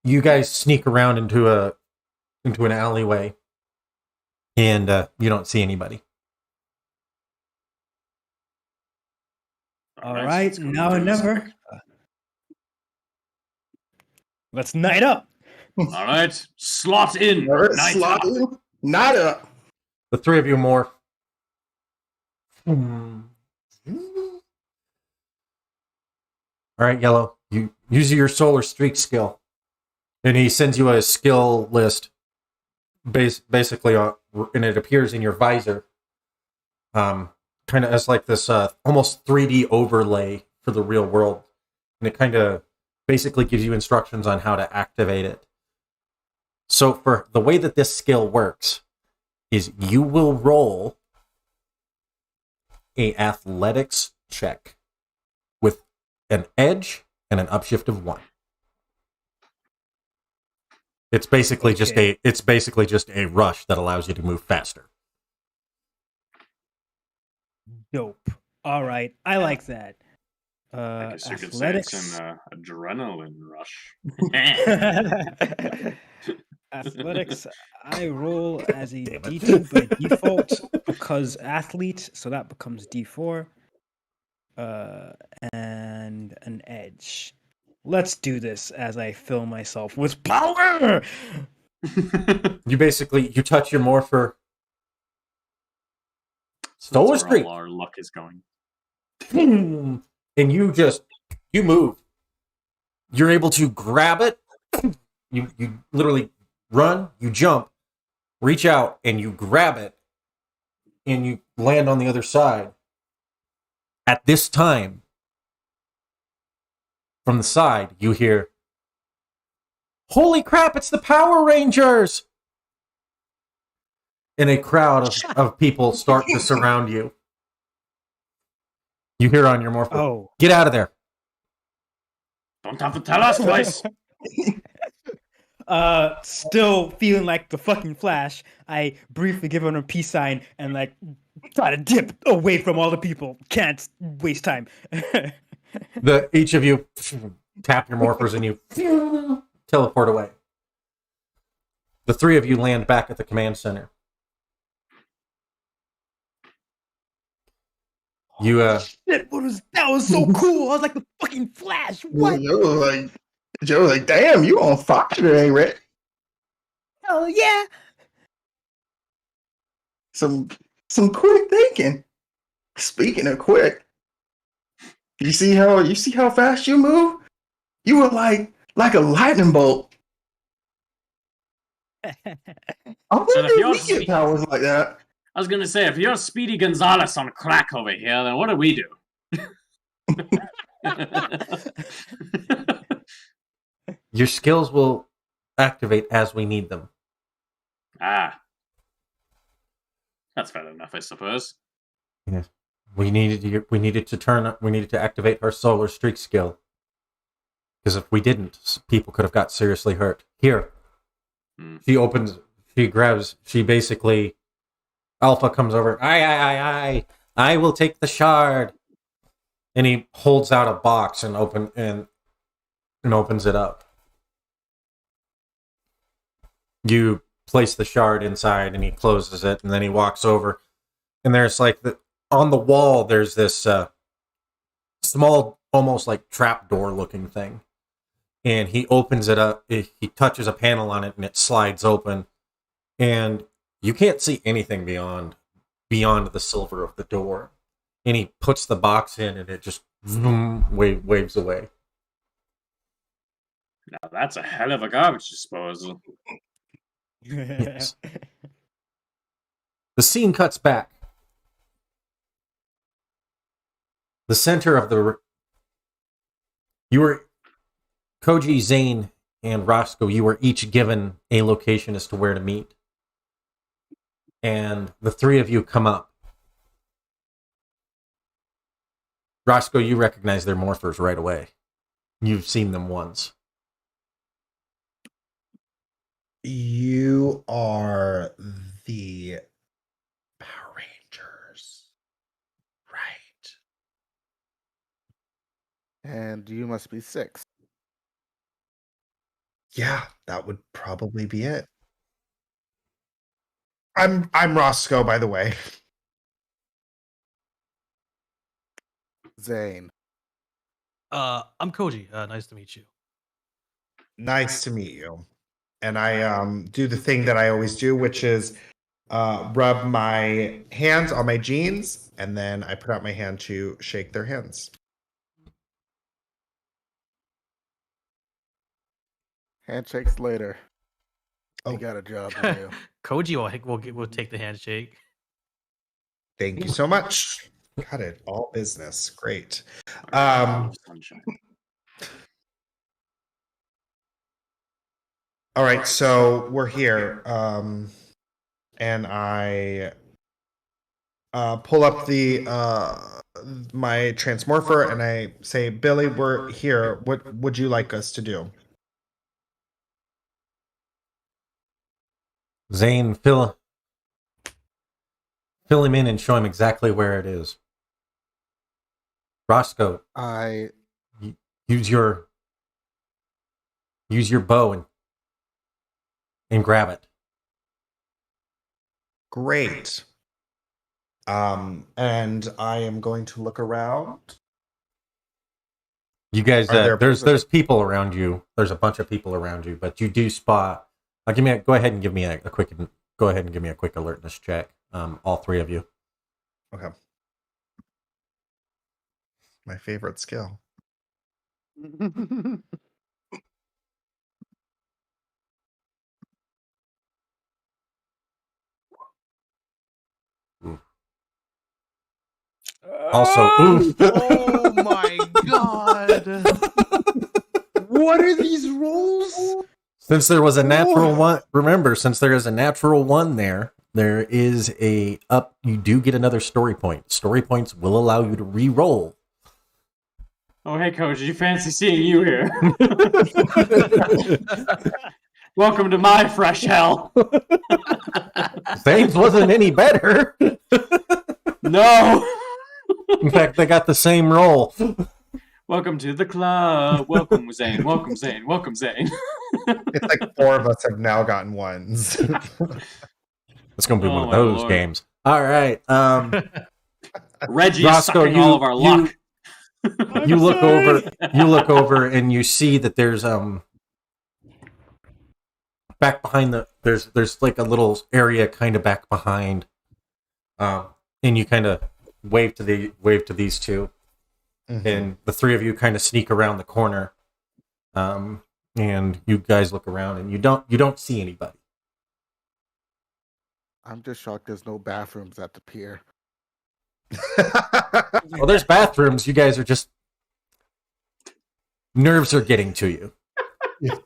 You guys sneak around into an alleyway, and you don't see anybody. All Alright, right, let's go now do or this never. quick. Let's night up. All right, slot in. All right, Night slot up. in. Not up. The three of you morph. All right, Yellow. You use your solar streak skill, and he sends you a skill list. Basically, and it appears in your visor. Kind of as like this almost 3D overlay for the real world, and it kind of basically gives you instructions on how to activate it. So for the way that this skill works is you will roll a athletics check with an edge and an upshift of 1. It's basically just a rush that allows you to move faster. Dope. All right, I like that. I guess you could say Athletics. it's an adrenaline rush. Athletics. I roll as a D2 by default because athlete, so that becomes D4. And an edge. Let's do this as I fill myself with power. You touch your morpher. Solar That's where streak. all our luck is going. And you move. You're able to grab it. You literally run, you jump, reach out, and you grab it, and you land on the other side. At this time, from the side, you hear, "Holy crap, it's the Power Rangers!" And a crowd of people start to surround you. You hear on your morpher, Oh. "Get out of there." Don't have to tell us twice. Still feeling like the fucking Flash, I briefly give him a peace sign and like try to dip away from all the people. Can't waste time. Each of you tap your morphers and you teleport away. The three of you land back at the command center. You Shit, that was so cool. I was like the fucking Flash. What? Joe was like, damn, you on fire today, Rick. Hell yeah. Some quick thinking. Speaking of quick, you see how fast you move? You were like a lightning bolt. I wonder if we get powers like that. I was gonna say, if you're Speedy Gonzalez on crack over here, then what do we do? Your skills will activate as we need them. Ah. That's fair enough, I suppose. Yes. We needed to activate our solar streak skill. Because if we didn't, people could have got seriously hurt. Here. She basically Alpha comes over. I will take the shard. And he holds out a box and opens it up. You place the shard inside and he closes it, and then he walks over. And there's on the wall, there's this small, almost like trapdoor looking thing. And he opens it up, he touches a panel on it, and it slides open. And you can't see anything beyond the silver of the door. And he puts the box in, and it just waves away. Now that's a hell of a garbage disposal. Yes. The scene cuts back. The center of Koji, Zane, and Roscoe, you were each given a location as to where to meet. And the three of you come up. Roscoe, you recognize their morphers right away. You've seen them once. You are the Power Rangers. Right. And you must be 6. Yeah, that would probably be it. I'm Roscoe, by the way. Zane. I'm Koji. Nice to meet you. Nice to meet you. And I do the thing that I always do, which is rub my hands on my jeans, and then I put out my hand to shake their hands. Handshakes later. Oh. You got a job to do. Koji will take the handshake. Thank you so much. Got it. All business. Great. Sunshine. All right, so we're here. And I pull up the my transmorpher and I say, Billy, we're here. What would you like us to do? Zane, fill him in and show him exactly where it is. Roscoe, I use your bow and grab it. Great. And I am going to look around. You guys, Are there- there's people around you. There's a bunch of people around you, but you do spot. Go ahead and give me a quick alertness check. All three of you. Okay. My favorite skill. Also, oof. Oh my god! What are these rolls? Since there was a natural one, remember, since there is a natural one there is a up. You do get another story point. Story points will allow you to re-roll. Oh, hey, Coach. Did you fancy seeing you here? Welcome to my fresh hell. Zane's wasn't any better. No. In fact, they got the same roll. Welcome to the club. Welcome, Zane. Welcome, Zane. Welcome, Zane. It's like 4 of us have now gotten ones. It's going to be Oh one of my those Lord. games. All right. Reggie's Roscoe, sucking all of our luck. You look over and you see that there's back behind there's like a little area kind of back behind, and you kind of wave to these two, and the three of you kind of sneak around the corner, and you guys look around and you don't see anybody. I'm just shocked there's no bathrooms at the pier. Well, there's bathrooms. You guys are just nerves are getting to you. Like,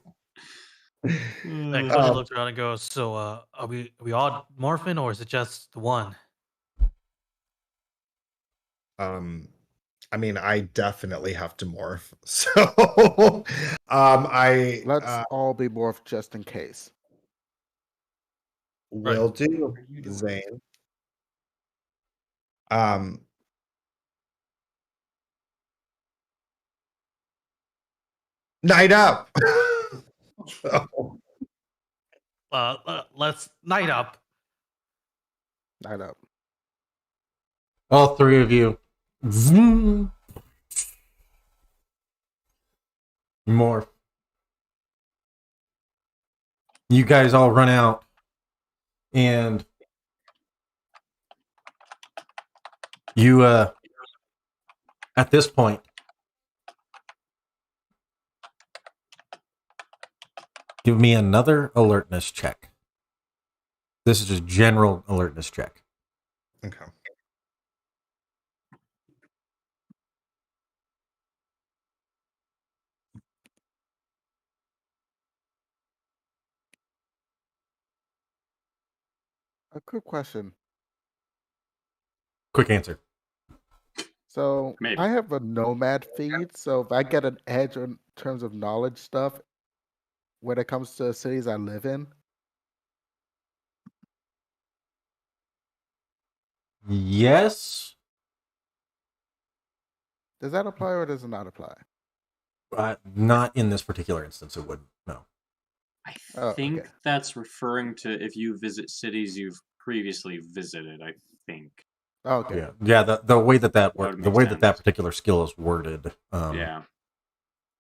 Koji looks around and goes, "So, are we all morphing, or is it just the one?" I mean, I definitely have to morph. So, Let's all be morphed just in case. will do, Zane. Night up. Let's night up. Night up. All three of you. Zoom. Morph. You guys all run out, and you at this point give me another alertness check. This is just general alertness check. Okay. A quick question. Quick answer. So Maybe. I have a nomad feed, so if I get an edge in terms of knowledge stuff when it comes to cities I live in, Yes. does that apply or does it not apply? Not in this particular instance, it wouldn't. No. I Oh, think okay. that's referring to if you visit cities you've previously visited. I think. Oh, okay. Yeah. The way that would the make way that sense. particular skill is worded. Yeah.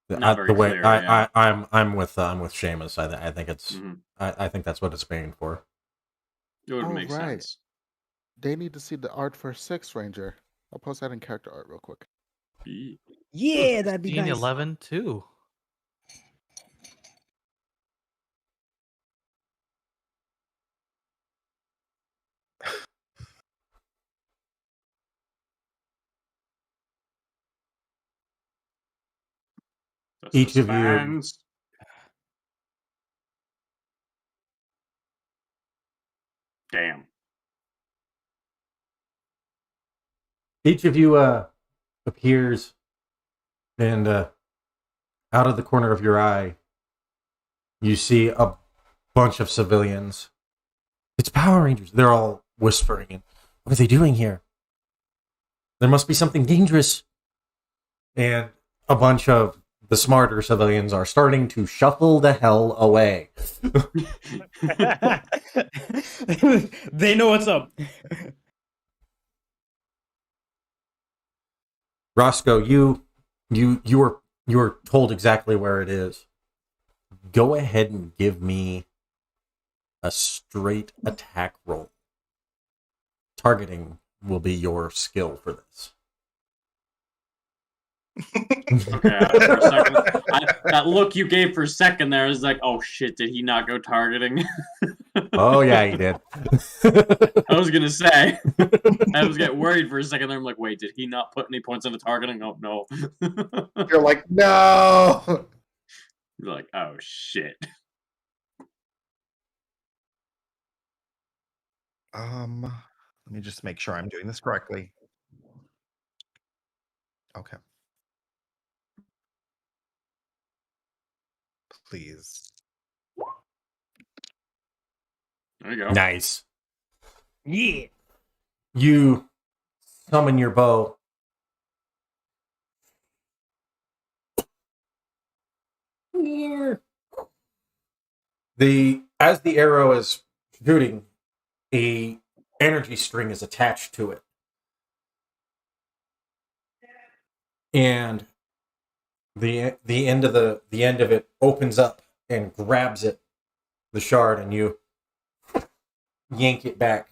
Not very the way clear, yeah. I'm with Seamus. I think it's Mhm. I think that's what it's paying for. It would Oh, make right. sense. They need to see the art for 6 Ranger. I'll post that in character art real quick. Yeah, that'd be 16, nice. 11 too. The Each of you- suspense. Damn. Each of you appears, and out of the corner of your eye, you see a bunch of civilians. It's Power Rangers. They're all whispering. What are they doing here? There must be something dangerous. And a bunch of the smarter civilians are starting to shuffle the hell away. They know what's up. Roscoe, you were told exactly where it is. Go ahead and give me a straight attack roll. Targeting will be your skill for this. Okay, for a second, that look you gave for a second there is like, oh shit, did he not go targeting? Oh yeah, he did. I was gonna say. I was getting worried for a second there. I'm like, wait, did he not put any points into targeting? Oh no. You're like, no. You're like, oh shit. Let me just make sure I'm doing this correctly. Okay. Please. There you go. Nice. Yeah. You summon your bow. As the arrow is shooting, a energy string is attached to it. And the end of it opens up and grabs it, the shard, and you yank it back,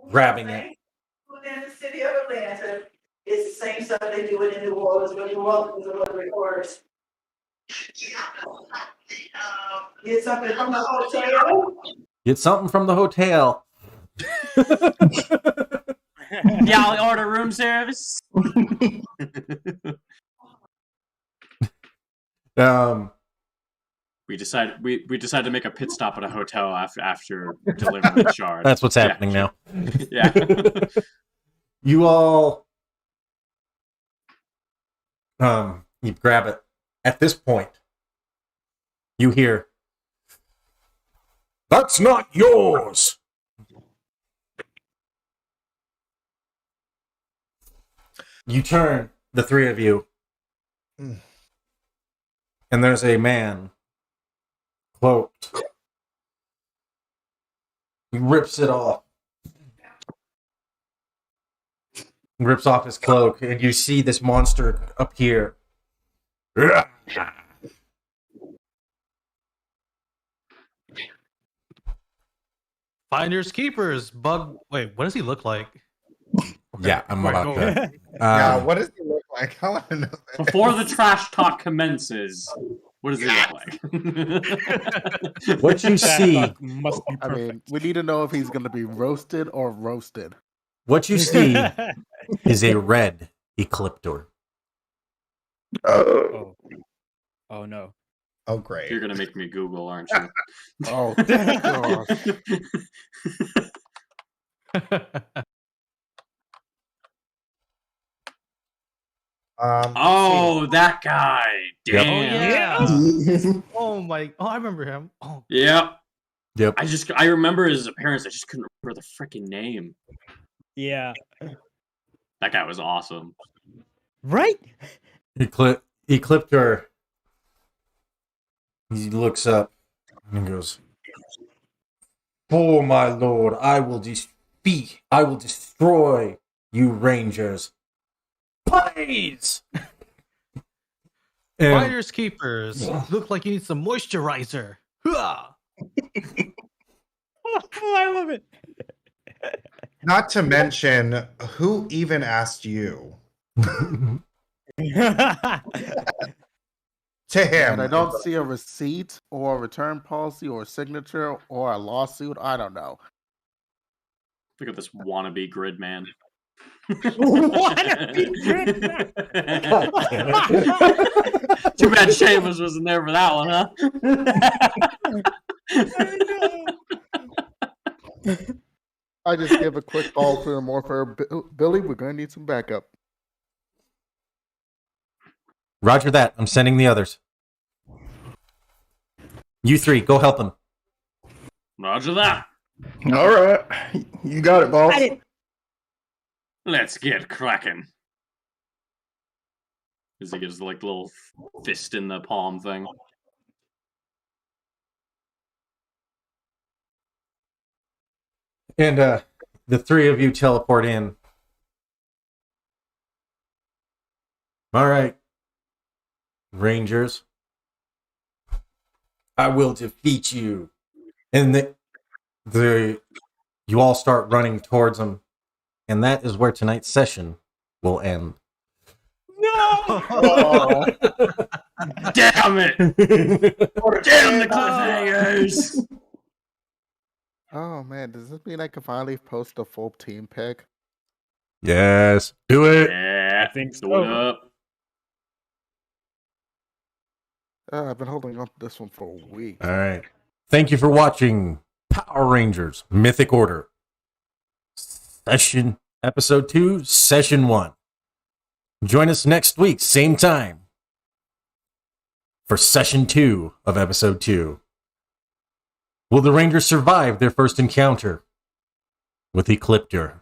grabbing it. In the city of Atlanta, it's the same stuff they do it in New Orleans when New Orleans is what records. Get something from the hotel. Get something from the hotel. Y'all order room service. We decided to make a pit stop at a hotel after delivering the shard. That's what's happening now. Yeah. You all you grab it. At this point, you hear, "That's not yours." You turn, the three of you, and there's a man cloaked. He rips it off. Rips off his cloak, and you see this monster appear. Finders keepers. Bug. Wait, what does he look like? Yeah, I'm Right, about go to. Yeah, what does he look like? I want to know that. Before the trash talk commences, what does he look like? What you see, Must be I perfect. mean, we need to know if he's going to be roasted or roasted. what you see is a red Ecliptor. Oh. Oh no. Oh, great. You're gonna make me Google, aren't you? Oh, gosh. Oh, that guy. Yep. Oh Damn. yeah. I remember him. Oh, Yep. Yep. I remember his appearance. I just couldn't remember the freaking name. Yeah. That guy was awesome. Right? He clipped her. He looks up and goes, "For my lord, I will destroy you Rangers. Please!" And Fighters keepers. Look like you need some moisturizer. Hua! Oh, I love it. Not to mention, who even asked you? To him. And I don't see a receipt or a return policy or a signature or a lawsuit. I don't know. Look at this wannabe grid man. Wannabe grid man. Too bad Seamus wasn't there for that one, huh? I just give a quick call to the morpher. Billy, we're going to need some backup. Roger that. I'm sending the others. You three, go help him. Roger that. All right, you got it, boss. Let's get cracking. As he gives like the little fist in the palm thing. And the three of you teleport in. All right, Rangers. I will defeat you. And you all start running towards him. And that is where tonight's session will end. No! Damn it! Damn the cliffhangers! Oh, man. Does this mean I can finally post a full team pick? Yes, do it. Yeah, I think do it so. up. I've been holding on to this one for a week. All right. Thank you for watching Power Rangers Mythic Order. Episode 2, Session 1. Join us next week, same time, for Session 2 of Episode 2. Will the Rangers survive their first encounter with Ecliptor?